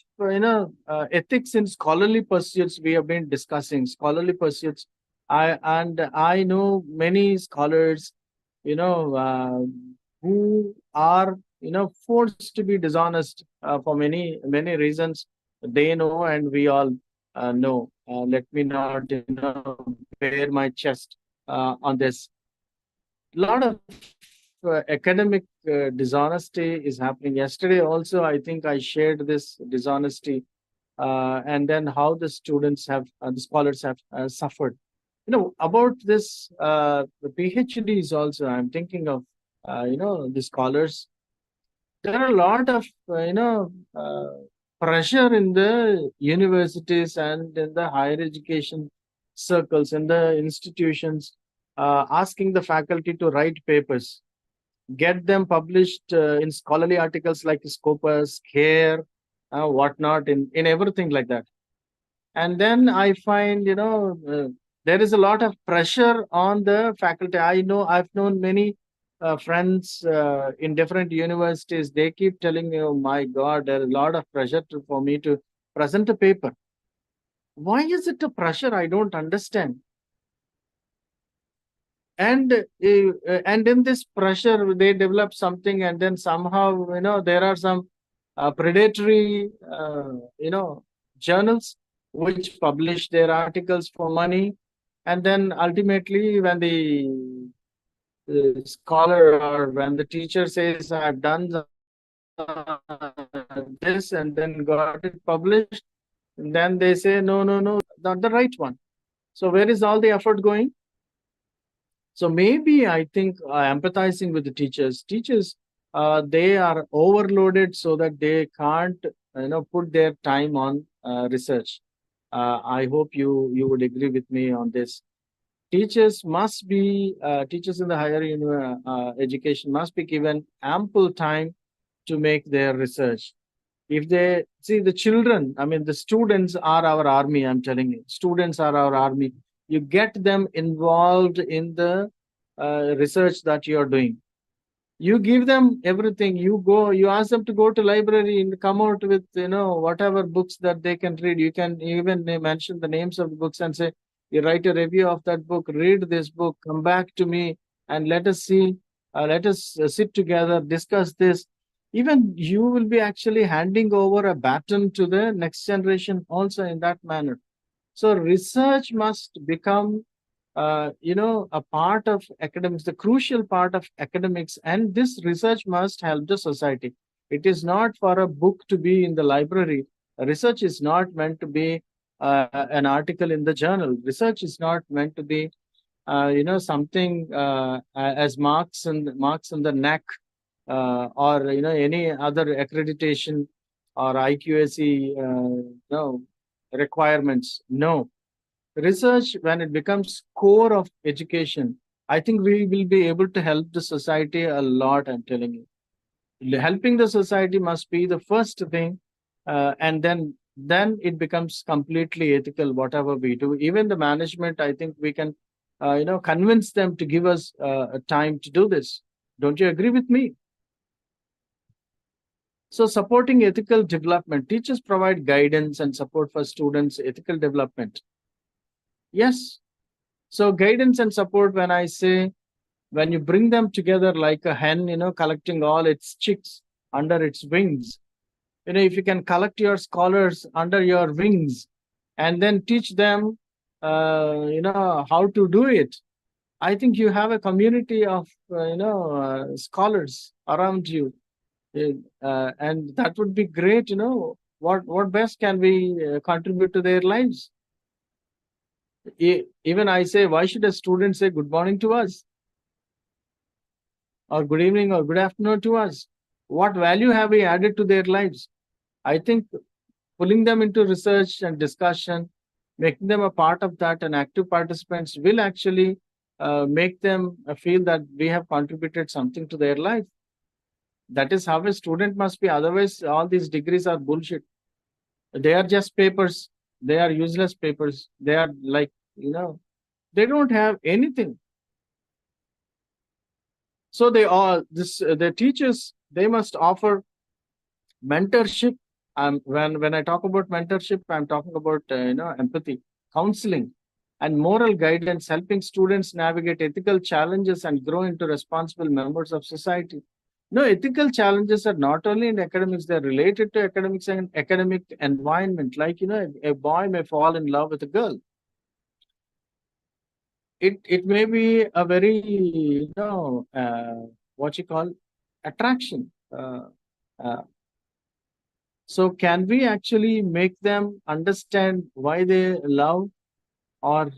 ethics in scholarly pursuits. We have been discussing scholarly pursuits. I know many scholars, who are forced to be dishonest for many reasons. They know, and we all know. Let me not bare my chest on this. A lot of academic dishonesty is happening. Yesterday also, I think I shared this dishonesty, and then how the students have, the scholars have suffered. About this, the PhDs also, I'm thinking of, the scholars. There are a lot of, pressure in the universities and in the higher education circles, in the institutions, asking the faculty to write papers, get them published in scholarly articles like Scopus, Care, whatnot, in everything like that. And then I find, there is a lot of pressure on the faculty. I've known many friends in different universities. They keep telling me, oh my God, there's a lot of pressure for me to present a paper. Why is it a pressure? I don't understand. And in this pressure, they develop something, and then somehow, there are some predatory, journals which publish their articles for money. And then ultimately, when the scholar or when the teacher says, I've done this and then got it published, then they say, no, not the right one. So where is all the effort going? So maybe I think empathizing with the teachers, they are overloaded so that they can't, put their time on research. I hope you would agree with me on this. Teachers must be, teachers in the higher education must be given ample time to make their research. If they see the children, I mean, the students are our army, I'm telling you, students are our army. You get them involved in the research that you are doing. You give them everything. You ask them to go to library and come out with, whatever books that they can read. You can even mention the names of the books and say, you write a review of that book, read this book, come back to me, and let us see, let us sit together, discuss this. Even you will be actually handing over a baton to the next generation also in that manner. So research must become, a part of academics, the crucial part of academics, and this research must help the society. It is not for a book to be in the library. Research is not meant to be an article in the journal. Research is not meant to be, something as marks and the neck, or any other accreditation or IQAC requirements. No, research, when it becomes core of education, I think we will be able to help the society a lot. I'm telling you, helping the society must be the first thing, and then it becomes completely ethical. Whatever we do, even the management, I think we can, convince them to give us a time to do this. Don't you agree with me? So supporting ethical development, teachers provide guidance and support for students' ethical development. Yes. So guidance and support, when I say, when you bring them together like a hen, collecting all its chicks under its wings, if you can collect your scholars under your wings and then teach them, how to do it, I think you have a community of, scholars around you. And that would be great. What best can we contribute to their lives? Even I say, why should a student say good morning to us, or good evening, or good afternoon to us? What value have we added to their lives? I think pulling them into research and discussion, making them a part of that and active participants will actually make them feel that we have contributed something to their life. That is how a student must be. Otherwise, all these degrees are bullshit. They are just papers. They are useless papers. They are like, they don't have anything. So the teachers, they must offer mentorship. When I talk about mentorship, I'm talking about empathy, counseling, and moral guidance, helping students navigate ethical challenges and grow into responsible members of society. No, ethical challenges are not only in academics; they're related to academics and academic environment. Like a boy may fall in love with a girl. It may be a very what you call attraction. So can we actually make them understand why they love, or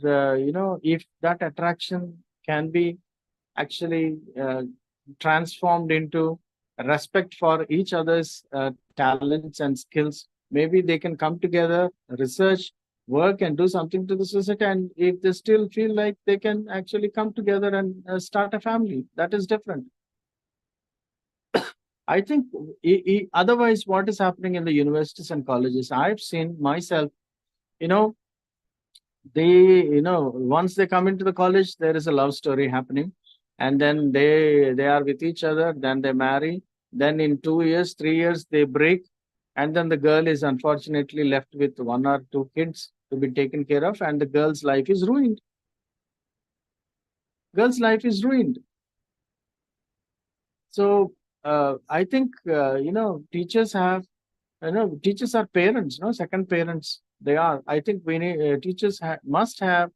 if that attraction can be actually transformed into respect for each other's talents and skills? Maybe they can come together, research, work, and do something to the society. And if they still feel like they can actually come together and start a family, that is different. I think otherwise, what is happening in the universities and colleges, I've seen myself, they, once they come into the college, there is a love story happening. And then they are with each other, then they marry. Then in 2 years, 3 years, they break. And then the girl is unfortunately left with 1 or 2 kids to be taken care of. And the girl's life is ruined. Girl's life is ruined. So I think, teachers have, teachers are parents, second parents. They are. I think we need, teachers must have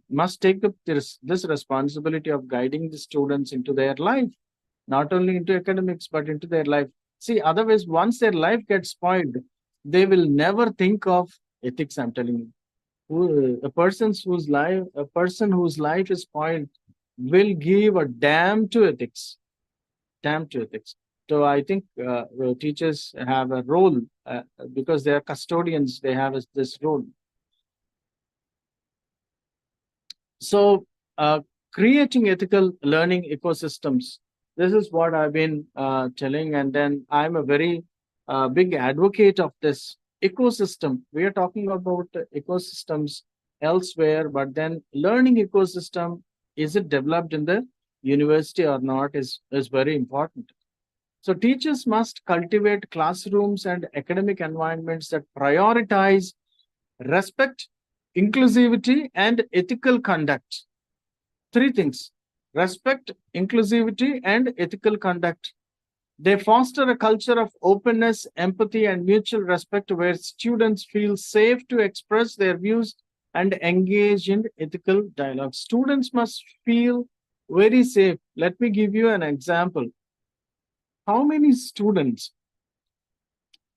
must take this responsibility of guiding the students into their life, not only into academics, but into their life. See, otherwise, once their life gets spoiled, they will never think of ethics, I'm telling you. A person whose life is spoiled will give a damn to ethics. Damn to ethics. So I think teachers have a role because they are custodians. They have this role. So creating ethical learning ecosystems. This is what I've been telling, and then I'm a very big advocate of this ecosystem. We are talking about ecosystems elsewhere, but then learning ecosystem, is it developed in the university or not, is very important. So teachers must cultivate classrooms and academic environments that prioritize respect, inclusivity, and ethical conduct. Three things: respect, inclusivity, and ethical conduct. They foster a culture of openness, empathy, and mutual respect where students feel safe to express their views and engage in ethical dialogue. Students must feel very safe. Let me give you an example. How many students?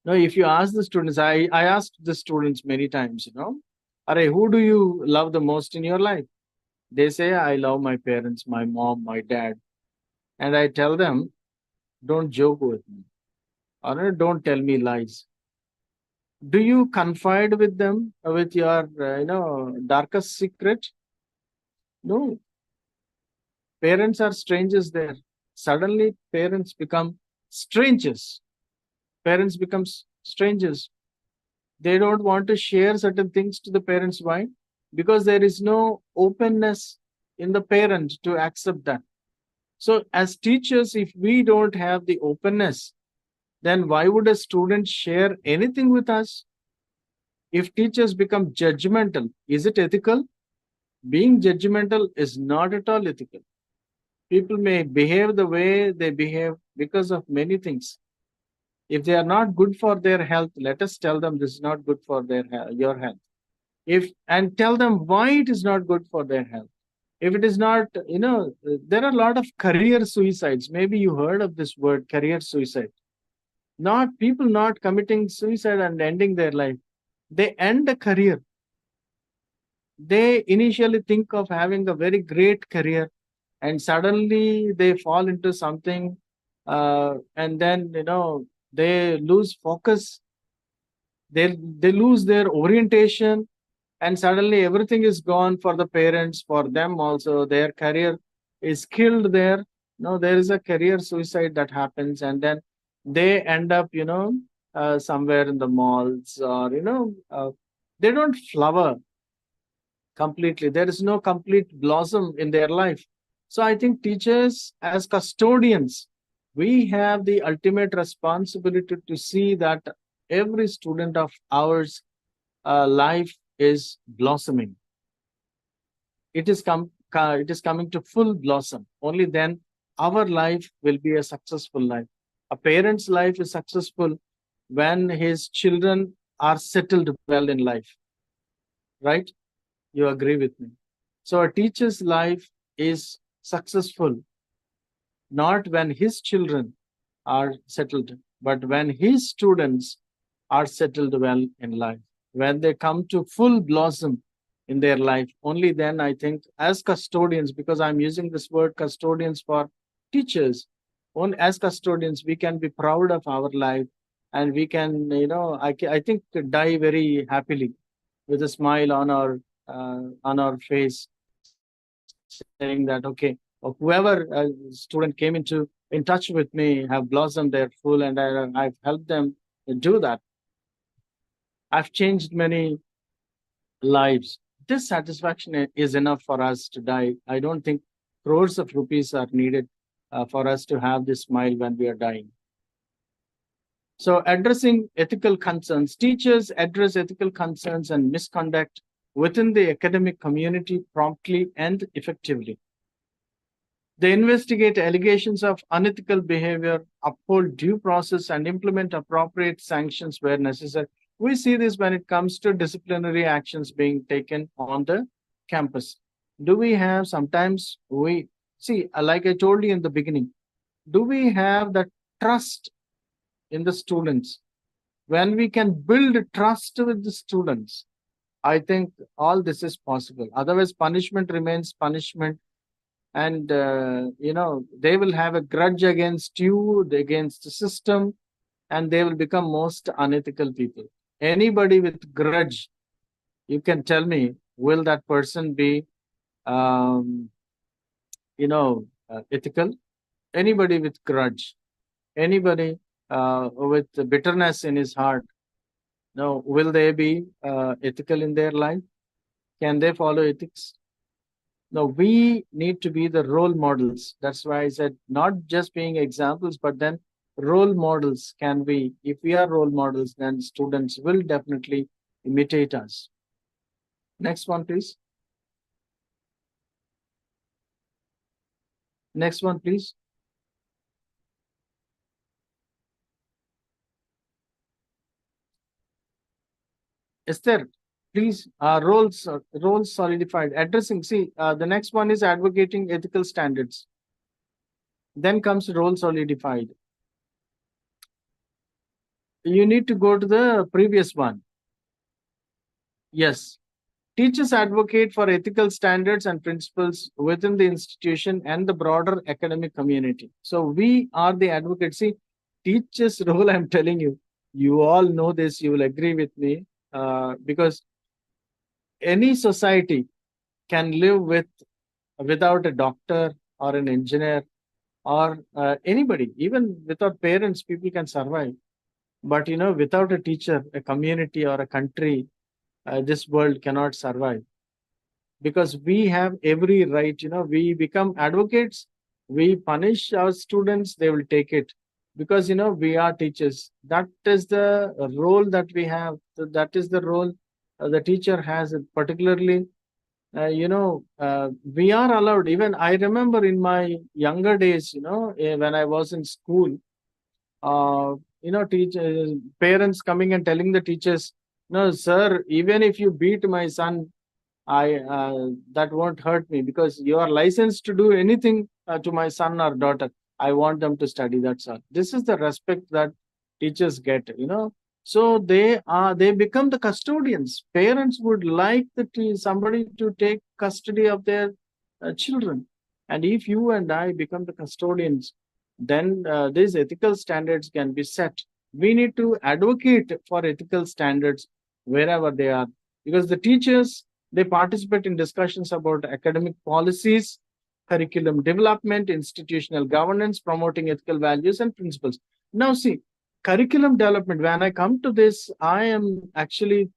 Now, if you ask the students, I asked the students many times, who do you love the most in your life? They say, I love my parents, my mom, my dad. And I tell them, don't joke with me, or don't tell me lies. Do you confide with them with your, darkest secret? No. Parents are strangers there. Suddenly, parents become strangers. Parents become strangers. They don't want to share certain things to the parents. Why? Because there is no openness in the parent to accept that. So as teachers, if we don't have the openness, then why would a student share anything with us? If teachers become judgmental, is it ethical? Being judgmental is not at all ethical. People may behave the way they behave because of many things. If they are not good for their health, let us tell them this is not good for your health. And tell them why it is not good for their health. If it is not, there are a lot of career suicides. Maybe you heard of this word, career suicide. Not people not committing suicide and ending their life. They end a career. They initially think of having a very great career, and suddenly they fall into something, and then they lose focus. They lose their orientation, and suddenly everything is gone for the parents, for them also. Their career is killed there. No, there is a career suicide that happens, and then they end up, somewhere in the malls, or they don't flower completely. There is no complete blossom in their life. So I think teachers, as custodians, we have the ultimate responsibility to see that every student of ours life is blossoming. It is coming to full blossom. Only then our life will be a successful life. A parent's life is successful when his children are settled well in life. Right? You agree with me? So a teacher's life is successful not when his children are settled, but when his students are settled well in life. When they come to full blossom in their life, only then I think, as custodians, because I'm using this word custodians for teachers, as custodians, we can be proud of our life, and we can, I think, die very happily with a smile on our face, saying that, okay, whoever student came in touch with me have blossomed their full, and I've helped them do that. I've changed many lives. This satisfaction is enough for us to die. I don't think crores of rupees are needed for us to have this smile when we are dying. So addressing ethical concerns, teachers address ethical concerns and misconduct within the academic community promptly and effectively. They investigate allegations of unethical behavior, uphold due process, and implement appropriate sanctions where necessary. We see this when it comes to disciplinary actions being taken on the campus. Do we have, sometimes we see, like I told you in the beginning, do we have the trust in the students? When we can build trust with the students, I think all this is possible. Otherwise, punishment remains punishment. And, they will have a grudge against you, against the system, and they will become most unethical people. Anybody with grudge, you can tell me, will that person be, ethical? Anybody with grudge, anybody with bitterness in his heart, no, will they be ethical in their life? Can they follow ethics? No, we need to be the role models. That's why I said not just being examples, but then role models can be. If we are role models, then students will definitely imitate us. Next one, please. Next one, please. Esther, please, roles solidified. Addressing, see, the next one is advocating ethical standards. Then comes role solidified. You need to go to the previous one. Yes. Teachers advocate for ethical standards and principles within the institution and the broader academic community. So we are the advocates. See, teachers' role, I'm telling you, you all know this, you will agree with me, because any society can live without a doctor or an engineer or anybody. Even without parents, people can survive. But without a teacher, a community or a country, this world cannot survive. Because we have every right, we become advocates we punish our students, they will take it, because we are teachers. That is the role that we have. That is the role the teacher has, particularly. We are allowed. Even I remember in my younger days, when I was in school, teachers, parents coming and telling the teachers, no, sir, even if you beat my son, that won't hurt me, because you are licensed to do anything to my son or daughter. I want them to study. That's all. This is the respect that teachers get. So they become the custodians. Parents would like somebody to take custody of their children. And if you and I become the custodians, then these ethical standards can be set. We need to advocate for ethical standards wherever they are, because the teachers, they participate in discussions about academic policies, curriculum development, institutional governance, promoting ethical values and principles. Now, see, curriculum development, when I come to this, I am actually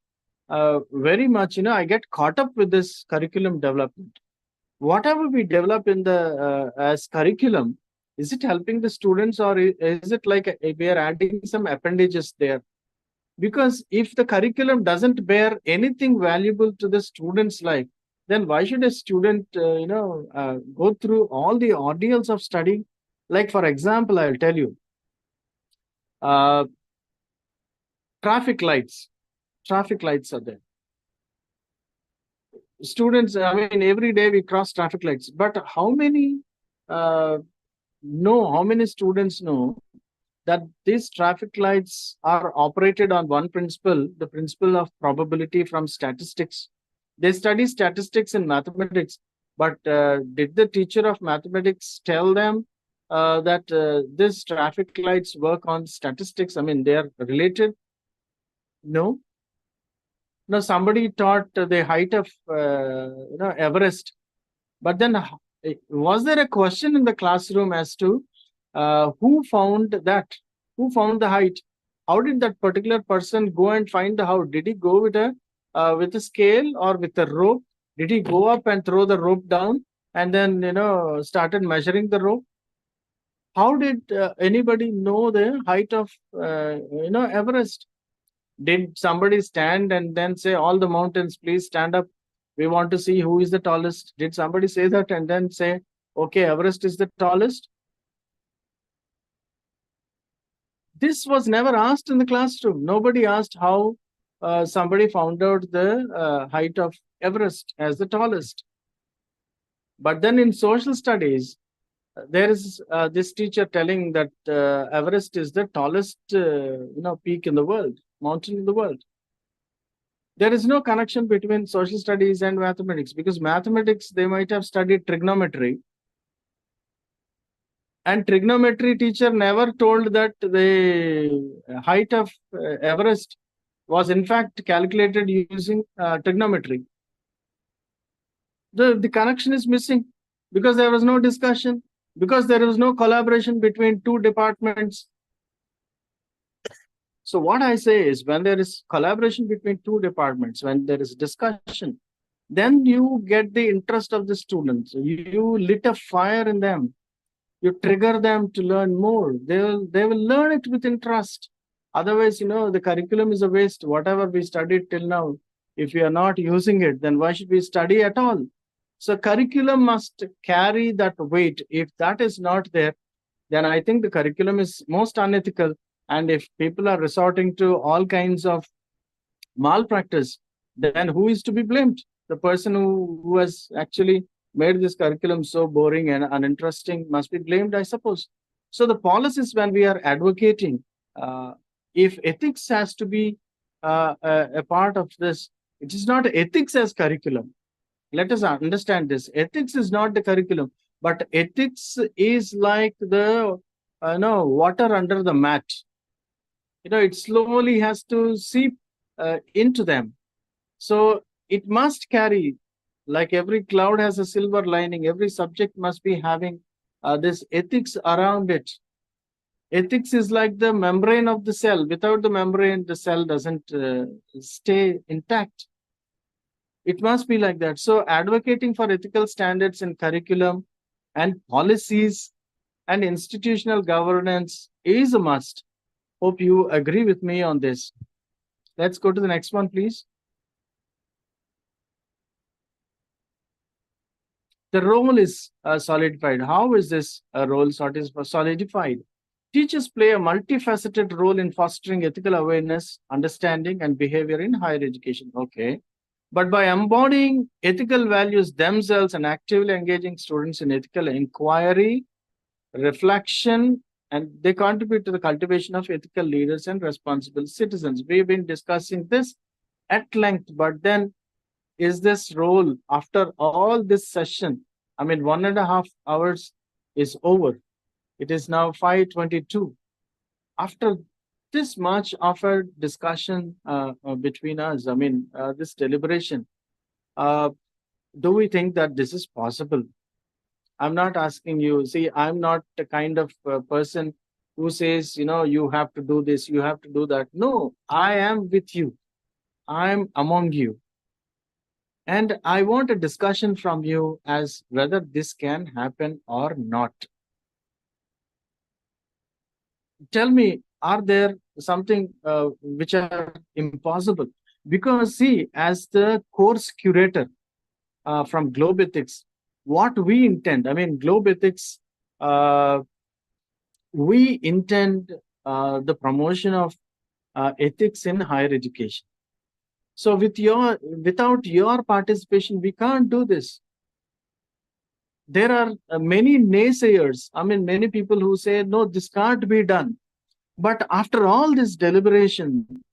very much, I get caught up with this curriculum development. Whatever we develop in the as curriculum, is it helping the students, or is it like we are adding some appendages there? Because if the curriculum doesn't bear anything valuable to the student's life, then why should a student, go through all the ordeals of studying? Like, for example, I'll tell you, traffic lights. Traffic lights are there. Students, I mean, every day we cross traffic lights, but how many students know that these traffic lights are operated on one principle, the principle of probability from statistics? They study statistics in mathematics, but did the teacher of mathematics tell them that these traffic lights work on statistics? I mean, they are related? No. Now, somebody taught the height of Everest, but then was there a question in the classroom as to who found that? Who found the height? How did that particular person go and find the how? Did he go with a scale or with a rope? Did he go up and throw the rope down and then started measuring the rope? How did anybody know the height of Everest? Did somebody stand and then say, all the mountains, please stand up? We want to see who is the tallest. Did somebody say that and then say, okay, Everest is the tallest? This was never asked in the classroom. Nobody asked how somebody found out the height of Everest as the tallest. But then in social studies, there is this teacher telling that Everest is the tallest peak in the world, mountain in the world. There is no connection between social studies and mathematics, because mathematics, they might have studied trigonometry, and trigonometry teacher never told that the height of Everest was in fact calculated using trigonometry. The connection is missing, because there was no discussion, because there was no collaboration between two departments. So what I say is, when there is collaboration between two departments, when there is discussion, then you get the interest of the students. You lit a fire in them. You trigger them to learn more. They will learn it with interest. Otherwise, the curriculum is a waste. Whatever we studied till now, if we are not using it, then why should we study at all? So curriculum must carry that weight. If that is not there, then I think the curriculum is most unethical. And if people are resorting to all kinds of malpractice, then who is to be blamed? The person who has actually made this curriculum so boring and uninteresting must be blamed, I suppose. So the policies, when we are advocating, if ethics has to be a part of this, it is not ethics as curriculum. Let us understand this. Ethics is not the curriculum, but ethics is like the water under the mat. It slowly has to seep into them. So it must carry, like every cloud has a silver lining, every subject must be having this ethics around it. Ethics is like the membrane of the cell. Without the membrane, the cell doesn't stay intact. It must be like that. So advocating for ethical standards in curriculum and policies and institutional governance is a must. Hope you agree with me on this. Let's go to the next one, please. The role is solidified. How is this role solidified? Teachers play a multifaceted role in fostering ethical awareness, understanding, and behavior in higher education. Okay. But by embodying ethical values themselves and actively engaging students in ethical inquiry, reflection, and they contribute to the cultivation of ethical leaders and responsible citizens. We've been discussing this at length, but then is this role after all this session? I mean, 1.5 hours is over. It is now 5:22. After this much of a discussion between us, I mean, this deliberation, do we think that this is possible? I'm not asking you. See, I'm not the kind of person who says, you have to do this, you have to do that. No, I am with you. I'm among you. And I want a discussion from you as whether this can happen or not. Tell me, are there something which are impossible? Because see, as the course curator from Globe Ethics, what we intend, I mean, Globe Ethics, we intend the promotion of ethics in higher education. So without your participation, we can't do this. There are many naysayers. I mean, many people who say, no, this can't be done. But after all this deliberation,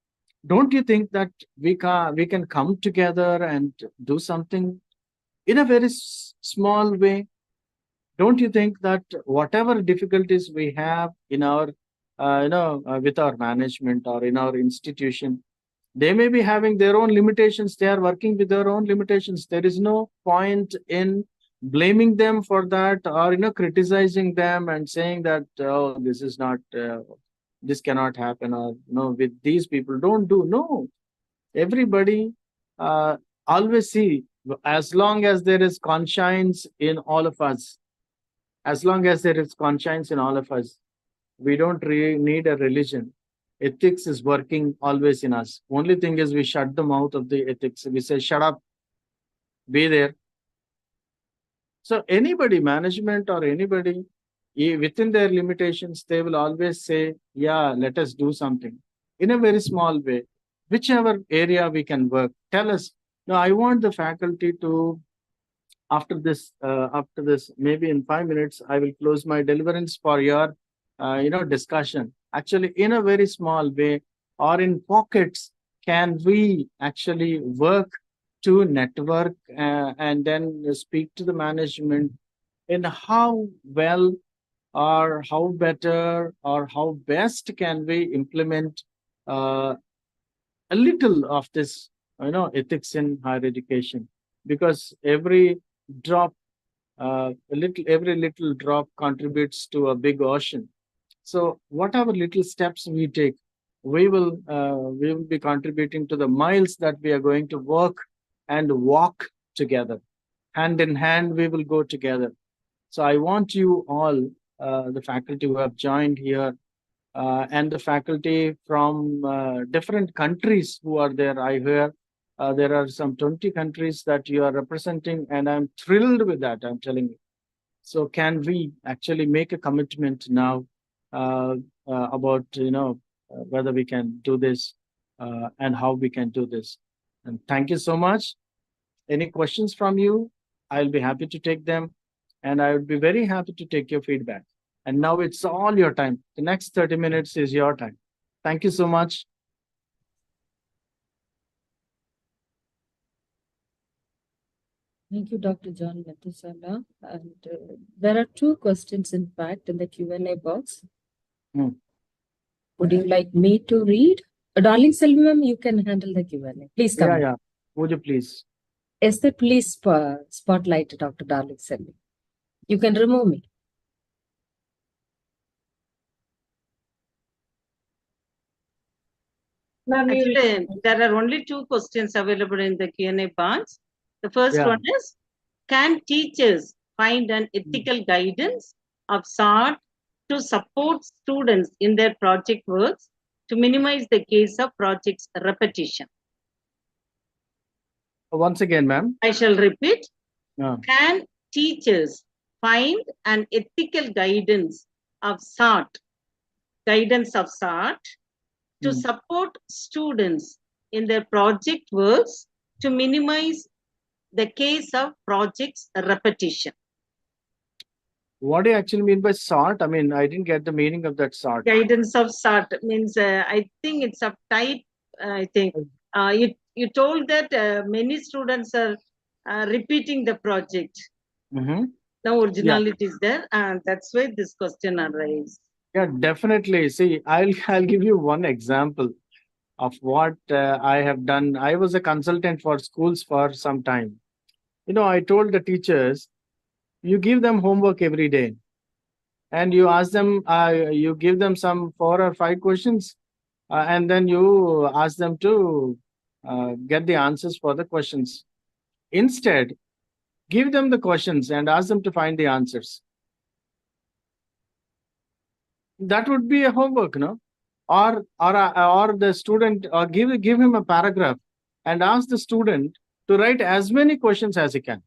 don't you think that we can come together and do something in a very small way? Don't you think that whatever difficulties we have in our, with our management or in our institution, they may be having their own limitations. They are working with their own limitations. There is no point in blaming them for that or criticizing them and saying that this is not this cannot happen, or with these people don't do. No, everybody always see, as long as there is conscience in all of us, as long as there is conscience in all of us, we don't really need a religion. Ethics is working always in us. Only thing is we shut the mouth of the ethics. We say, shut up, be there. So anybody, management or anybody, within their limitations, they will always say, yeah, let us do something in a very small way, whichever area we can work. Tell us. No, I want the faculty to, after this, maybe in 5 minutes, I will close my deliverance for your, discussion. Actually, in a very small way or in pockets, can we actually work to network and then speak to the management in how well or how better or how best can we implement a little of this, ethics in higher education? Because every drop, every little drop contributes to a big ocean. So whatever little steps we take, we will be contributing to the miles that we are going to work and walk together. Hand in hand, we will go together. So I want you all, the faculty who have joined here, and the faculty from different countries who are there. I hear there are some 20 countries that you are representing, and I'm thrilled with that, I'm telling you. So can we actually make a commitment now about, whether we can do this and how we can do this? And thank you so much. Any questions from you? I'll be happy to take them. And I would be very happy to take your feedback. And now it's all your time. The next 30 minutes is your time. Thank you so much. Thank you, Dr. John Metusala. And there are 2 questions, in fact, in the Q&A box. Would you like me to read? Darling Selvi, ma'am, you can handle the Q&A. Please come. Yeah. Would you please? Esther, please spotlight Dr. Darling Selvi. You can remove me. Actually, there are only 2 questions available in the Q&A box. The first one is, can teachers find an ethical guidance of sort to support students in their project works to minimize the case of project's repetition? Once again, ma'am. I shall repeat. Yeah. Can teachers find an ethical guidance of sort to support students in their project works to minimize the case of project's repetition? What do you actually mean by sort? I mean, I didn't get the meaning of that sort. Guidance of sort means, I think it's of type. I think you told that many students are repeating the project. No originality is there, and that's why this question arises. Yeah, definitely. See, I'll give you one example of what I have done. I was a consultant for schools for some time. I told the teachers, you give them homework every day, and you ask them, you give them some 4 or 5 questions, and then you ask them to get the answers for the questions. Instead, give them the questions and ask them to find the answers. That would be a homework, no? Or the student, or give him a paragraph and ask the student to write as many questions as he can.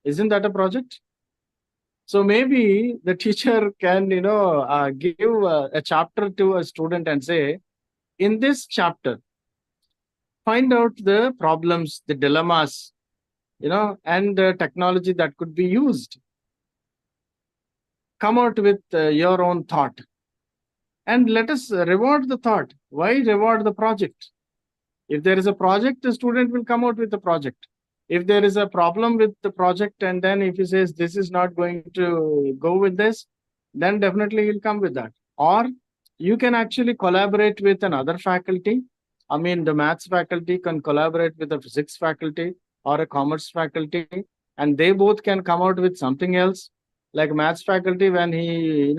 Isn't that a project? So maybe the teacher can, give a chapter to a student and say, in this chapter, find out the problems, the dilemmas, and the technology that could be used. Come out with your own thought. And let us reward the thought. Why reward the project? If there is a project, the student will come out with the project. If there is a problem with the project, and then if he says this is not going to go with this, then definitely he'll come with that. Or you can actually collaborate with another faculty. I mean, the maths faculty can collaborate with the physics faculty or a commerce faculty, and they both can come out with something else. Like maths faculty, when he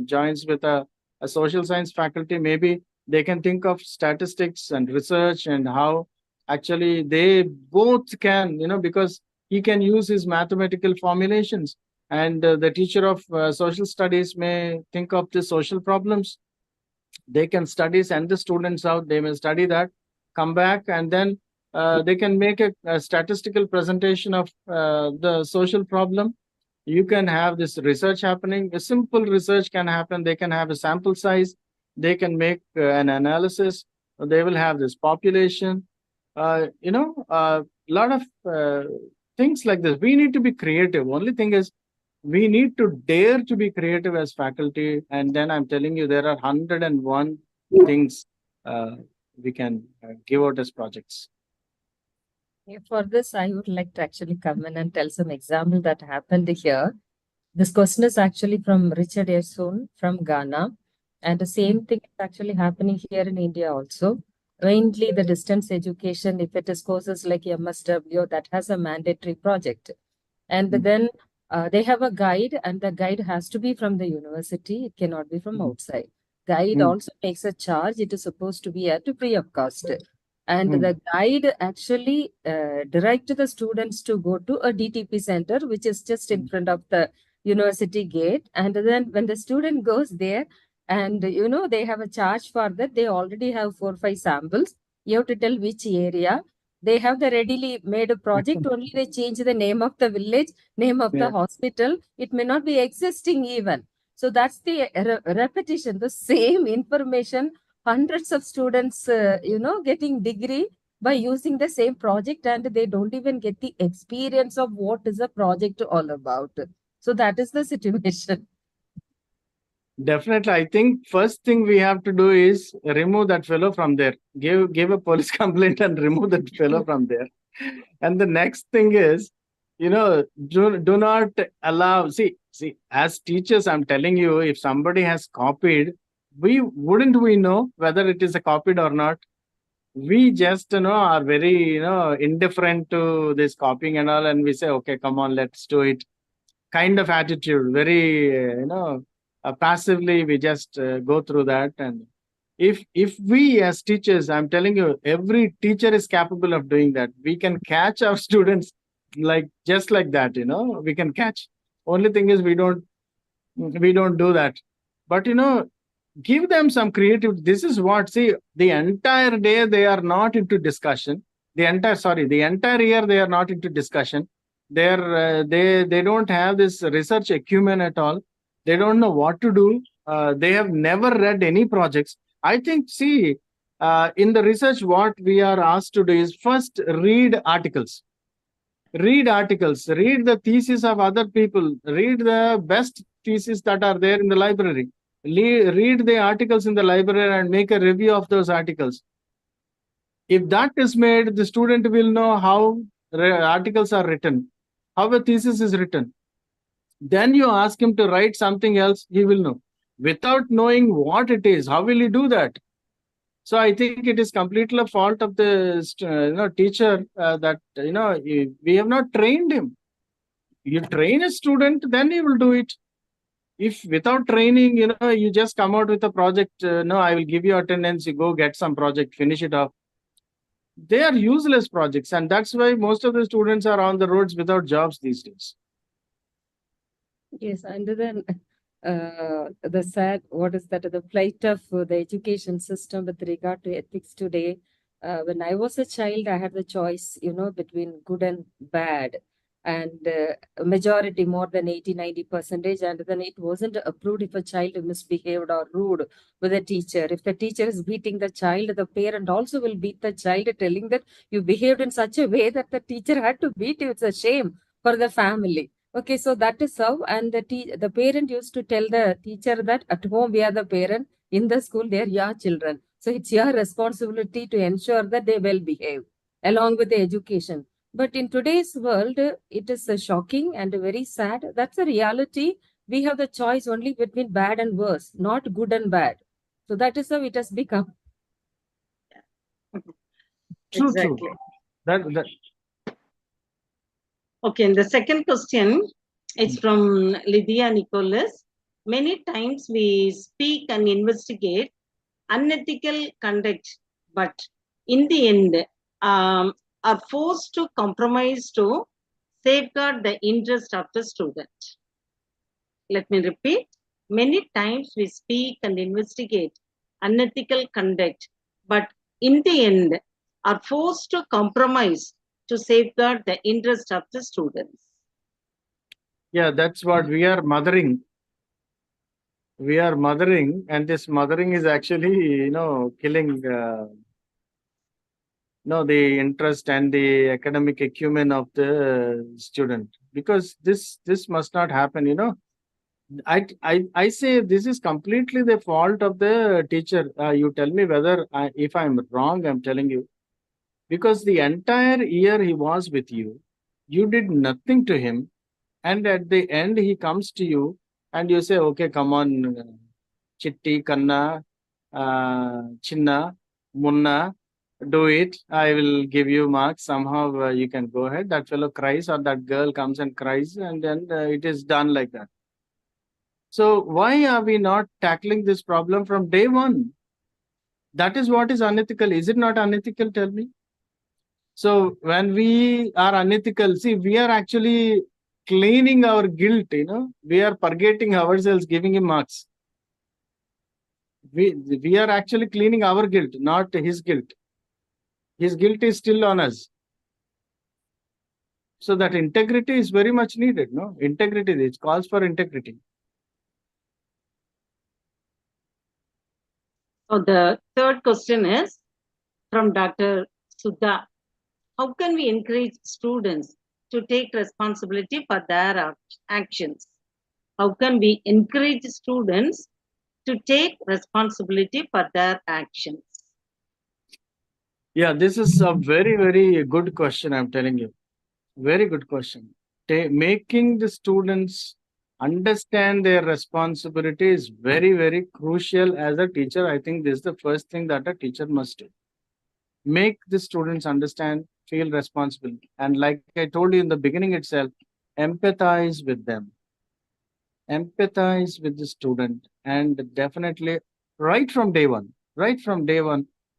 joins with a social science faculty, maybe they can think of statistics and research and how actually they both can, because he can use his mathematical formulations, and the teacher of social studies may think of the social problems. They can study, send the students out, they may study that, come back, and then they can make a statistical presentation of the social problem. You can have this research happening. A simple research can happen. They can have a sample size. They can make an analysis. They will have this population. A lot of things like this. We need to be creative. Only thing is, we need to dare to be creative as faculty. And then I'm telling you, there are 101 things we can give out as projects. For this, I would like to actually come in and tell some example that happened here. This question is actually from Richard Eson from Ghana. And the same thing is actually happening here in India also. Mainly the distance education, if it is courses like MSW, that has a mandatory project. And then they have a guide, and the guide has to be from the university. It cannot be from outside. Guide also takes a charge. It is supposed to be at free of cost. And the guide actually direct the students to go to a DTP center, which is just in front of the university gate. And then when the student goes there, and they have a charge for that, they already have 4 or 5 samples. You have to tell which area. They have the readily made a project, only they change the name of the village, name of the hospital. It may not be existing even. So that's the repetition, the same information. Hundreds of students, getting degree by using the same project, and they don't even get the experience of what is a project all about. So that is the situation. Definitely. I think first thing we have to do is remove that fellow from there. Give a police complaint and remove that fellow from there. And the next thing is, do not allow, see, as teachers, I'm telling you, if somebody has copied, wouldn't we know whether it is a copied or not? We just, are very, indifferent to this copying and all. And we say, okay, come on, let's do it. Kind of attitude, very, passively, we just go through that. And if we as teachers, I'm telling you, every teacher is capable of doing that. We can catch our students like just like that, we can catch. Only thing is we don't do that. But give them some creative. This is what, see, the entire day they are not into discussion. The entire year they are not into discussion. They don't have this research acumen at all. They don't know what to do. They have never read any projects. I think, see, in the research, what we are asked to do is first read articles. Read articles, read the thesis of other people, read the best thesis that are there in the library. Read the articles in the library and make a review of those articles. If that is made, the student will know how articles are written, how a thesis is written. Then you ask him to write something else, he will know. Without knowing what it is, how will he do that? So I think it is completely a fault of the teacher that we have not trained him. You train a student, then he will do it. If without training, you just come out with a project, no, I will give you attendance, you go get some project, finish it off. They are useless projects, and that's why most of the students are on the roads without jobs these days. Yes, and then the sad, what is that, the plight of the education system with regard to ethics today. When I was a child, I had the choice, between good and bad, and majority more than 80-90%, and then it wasn't approved if a child misbehaved or rude with a teacher. If the teacher is beating the child, the parent also will beat the child, telling that you behaved in such a way that the teacher had to beat you. It's a shame for the family. Okay, so that is how, and the parent used to tell the teacher that at home we are the parent, in the school they are your children. So it's your responsibility to ensure that they well behave along with the education. But in today's world, it is shocking and very sad. That's a reality. We have the choice only between bad and worse, not good and bad. So that is how it has become. True. Exactly. That Okay, and the second question is from Lydia Nicholas. Many times we speak and investigate unethical conduct, but in the end are forced to compromise to safeguard the interest of the student. Let me repeat. Many times we speak and investigate unethical conduct, but in the end are forced to compromise to safeguard the interest of the students. Yeah, that's what we are mothering. We are mothering, and this mothering is actually, killing the interest and the academic acumen of the student, because this must not happen. I say this is completely the fault of the teacher. You tell me whether if I'm wrong, I'm telling you, because the entire year he was with you, you did nothing to him, and at the end he comes to you and you say, okay, come on, Chitti, Kanna, Chinna, Munna, do it. I will give you marks. Somehow you can go ahead. That fellow cries, or that girl comes and cries, and then it is done like that. So why are we not tackling this problem from day one? That is what is unethical. Is it not unethical? Tell me. So when we are unethical, see, we are actually cleaning our guilt, we are purgating ourselves, giving him marks. We are actually cleaning our guilt, not his guilt. His guilt is still on us. So that integrity is very much needed, no? Integrity, it calls for integrity. So the third question is from Dr. Sudha. How can we encourage students to take responsibility for their actions? How can we encourage students to take responsibility for their actions? Yeah, this is a very, very good question, I'm telling you. Very good question. Making the students understand their responsibility is very, very crucial as a teacher. I think this is the first thing that a teacher must do. Make the students understand, feel responsible. And like I told you in the beginning itself, empathize with them. Empathize with the student, and definitely right from day one,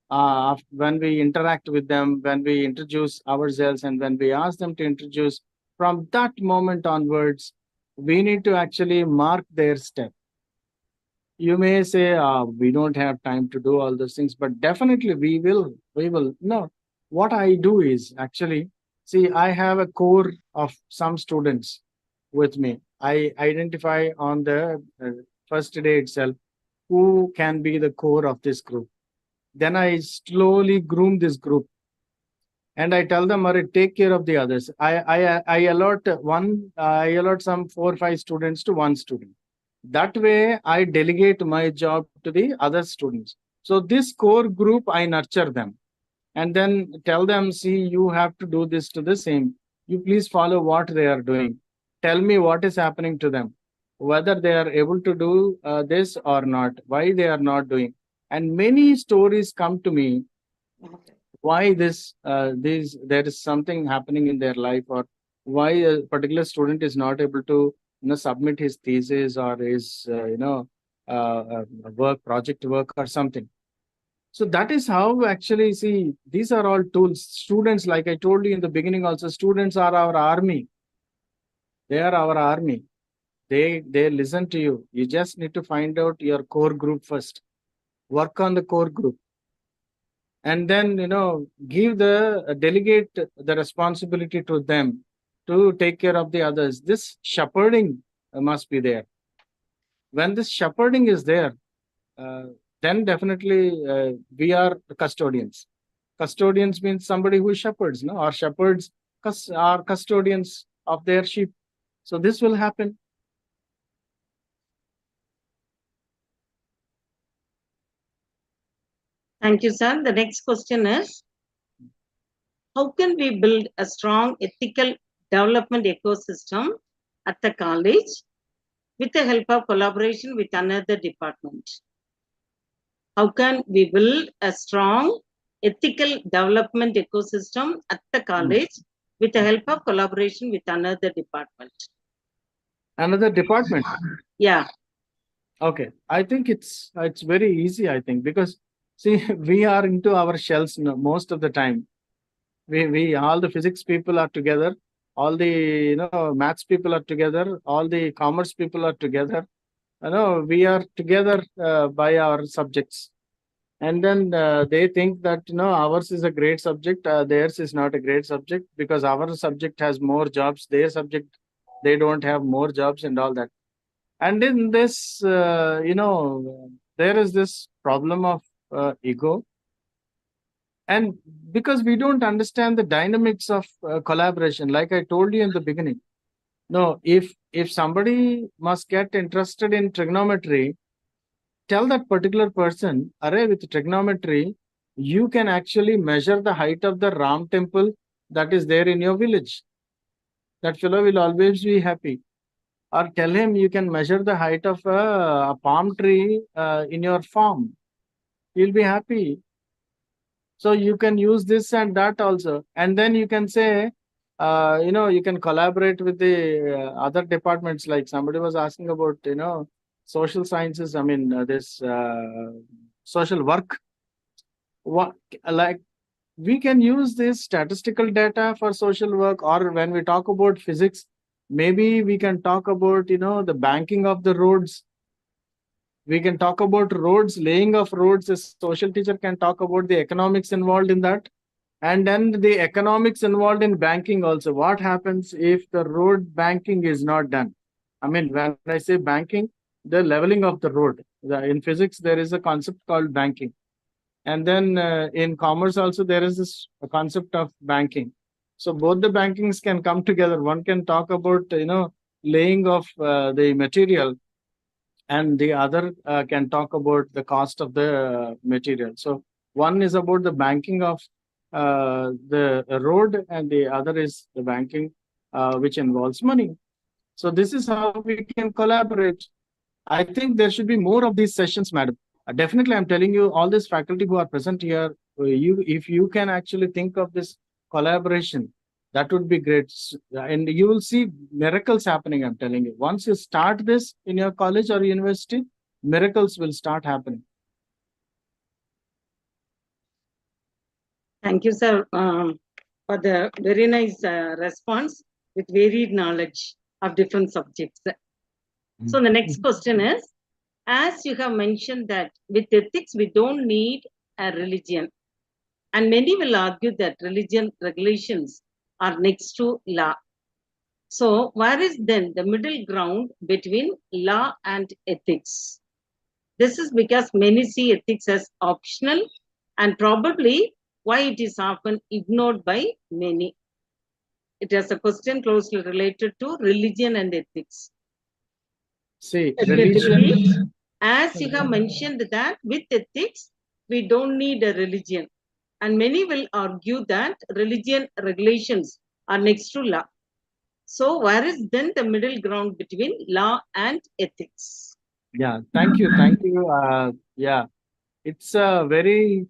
when we interact with them, when we introduce ourselves, and when we ask them to introduce, from that moment onwards, we need to actually mark their step. You may say, we don't have time to do all those things, but definitely we will. No, what I do is actually, see, I have a core of some students with me. I identify on the first day itself who can be the core of this group. Then I slowly groom this group, and I tell them, "Arey, take care of the others." I allot some 4 or 5 students to one student. That way, I delegate my job to the other students. So this core group, I nurture them, and then tell them, "See, you have to do this to the same. You please follow what they are doing. Tell me what is happening to them, whether they are able to do this or not, why they are not doing." And many stories come to me why there is something happening in their life, or why a particular student is not able to submit his thesis or his project work or something. So that is how actually, see, these are all tools. Students, like I told you in the beginning also, students are our army. They are our army. They listen to you. You just need to find out your core group first. Work on the core group, and then give the delegate the responsibility to them to take care of the others. This shepherding must be there. When this shepherding is there, then definitely we are the custodians. Custodians means somebody who shepherds, no? Or shepherds are custodians of their sheep. So this will happen. Thank you, sir. The next question is, how can we build a strong ethical development ecosystem at the college with the help of collaboration with another department? How can we build a strong ethical development ecosystem at the college with the help of collaboration with another department? Another department? Yeah. Okay. I think it's very easy, I think, because see, we are into our shells most of the time. We all the physics people are together, all the maths people are together, all the commerce people are together. We are together by our subjects, and then they think that ours is a great subject, theirs is not a great subject, because our subject has more jobs, their subject they don't have more jobs, and all that. And in this, there is this problem of ego. And because we don't understand the dynamics of collaboration, like I told you in the beginning, no, if somebody must get interested in trigonometry, tell that particular person, array, with trigonometry, you can actually measure the height of the Ram temple that is there in your village. That fellow will always be happy. Or tell him you can measure the height of a palm tree in your farm. He'll be happy. So you can use this and that also. And then you can say, you can collaborate with the other departments. Like somebody was asking about, social sciences. I mean, this social work. What, like, we can use this statistical data for social work, or when we talk about physics, maybe we can talk about, the banking of the roads. We can talk about roads, laying of roads. A social teacher can talk about the economics involved in that. And then the economics involved in banking also. What happens if the road banking is not done? I mean, when I say banking, the leveling of the road. In physics, there is a concept called banking. And then in commerce also, there is this concept of banking. So both the bankings can come together. One can talk about, laying of the material, and the other can talk about the cost of the material. So one is about the banking of the road, and the other is the banking which involves money. So this is how we can collaborate. I think there should be more of these sessions, madam. Definitely, I'm telling you, all this faculty who are present here, if you can actually think of this collaboration, that would be great. And you will see miracles happening, I'm telling you. Once you start this in your college or university, miracles will start happening. Thank you, sir, for the very nice response with varied knowledge of different subjects. So the next question is, as you have mentioned that with ethics, we don't need a religion. And many will argue that religion regulations are next to law. So where is then the middle ground between law and ethics? This is because many see ethics as optional and probably why it is often ignored by many. It is a question closely related to religion and ethics. See, Let me religion. repeat. As you have mentioned that with ethics, we don't need a religion. And many will argue that religion regulations are next to law. So where is then the middle ground between law and ethics? Yeah, thank you. Thank you. Yeah, it's a very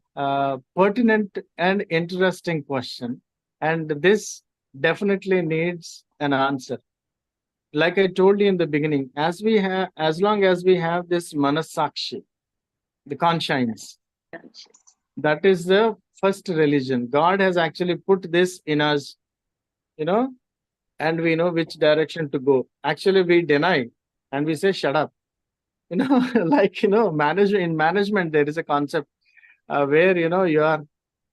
pertinent and interesting question. And this definitely needs an answer. Like I told you in the beginning, as long as we have this manasakshi, the conscience, that is the first religion. God has actually put this in us, you know, and we know which direction to go. Actually, we deny and we say, shut up. Like, in management, there is a concept where, you are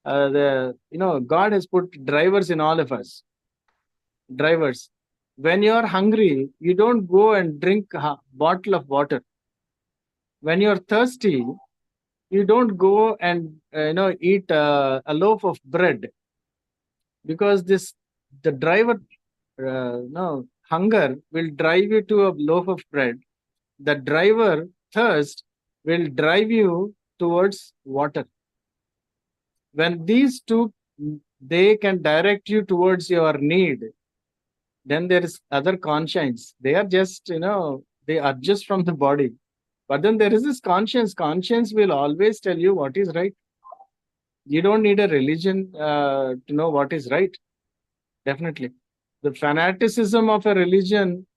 God has put drivers in all of us. Drivers. When you are hungry, you don't go and drink a bottle of water. When you're thirsty, you don't go and eat a loaf of bread, because the driver hunger will drive you to a loaf of bread. The driver thirst will drive you towards water. When these two, they can direct you towards your need, then there is other conscience. They are just, they are just from the body. But then there is this conscience. Conscience will always tell you what is right. You don't need a religion to know what is right. Definitely. The fanaticism of a religion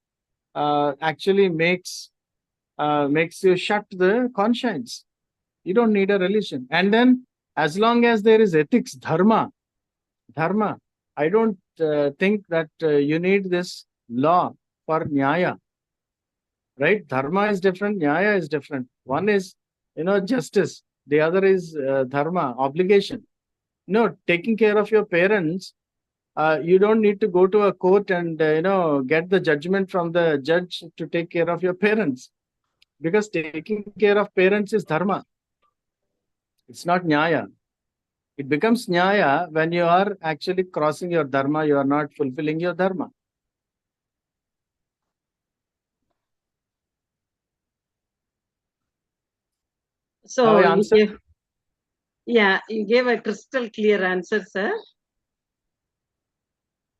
actually makes you shut the conscience. You don't need a religion. And then as long as there is ethics, dharma, I don't think that you need this law for nyaya. Right? Dharma is different, nyaya is different. One is, justice. The other is dharma, obligation. Taking care of your parents, you don't need to go to a court and, get the judgment from the judge to take care of your parents. Because taking care of parents is dharma. It's not nyaya. It becomes nyaya when you are actually crossing your dharma, you are not fulfilling your dharma. So you gave a crystal clear answer, sir.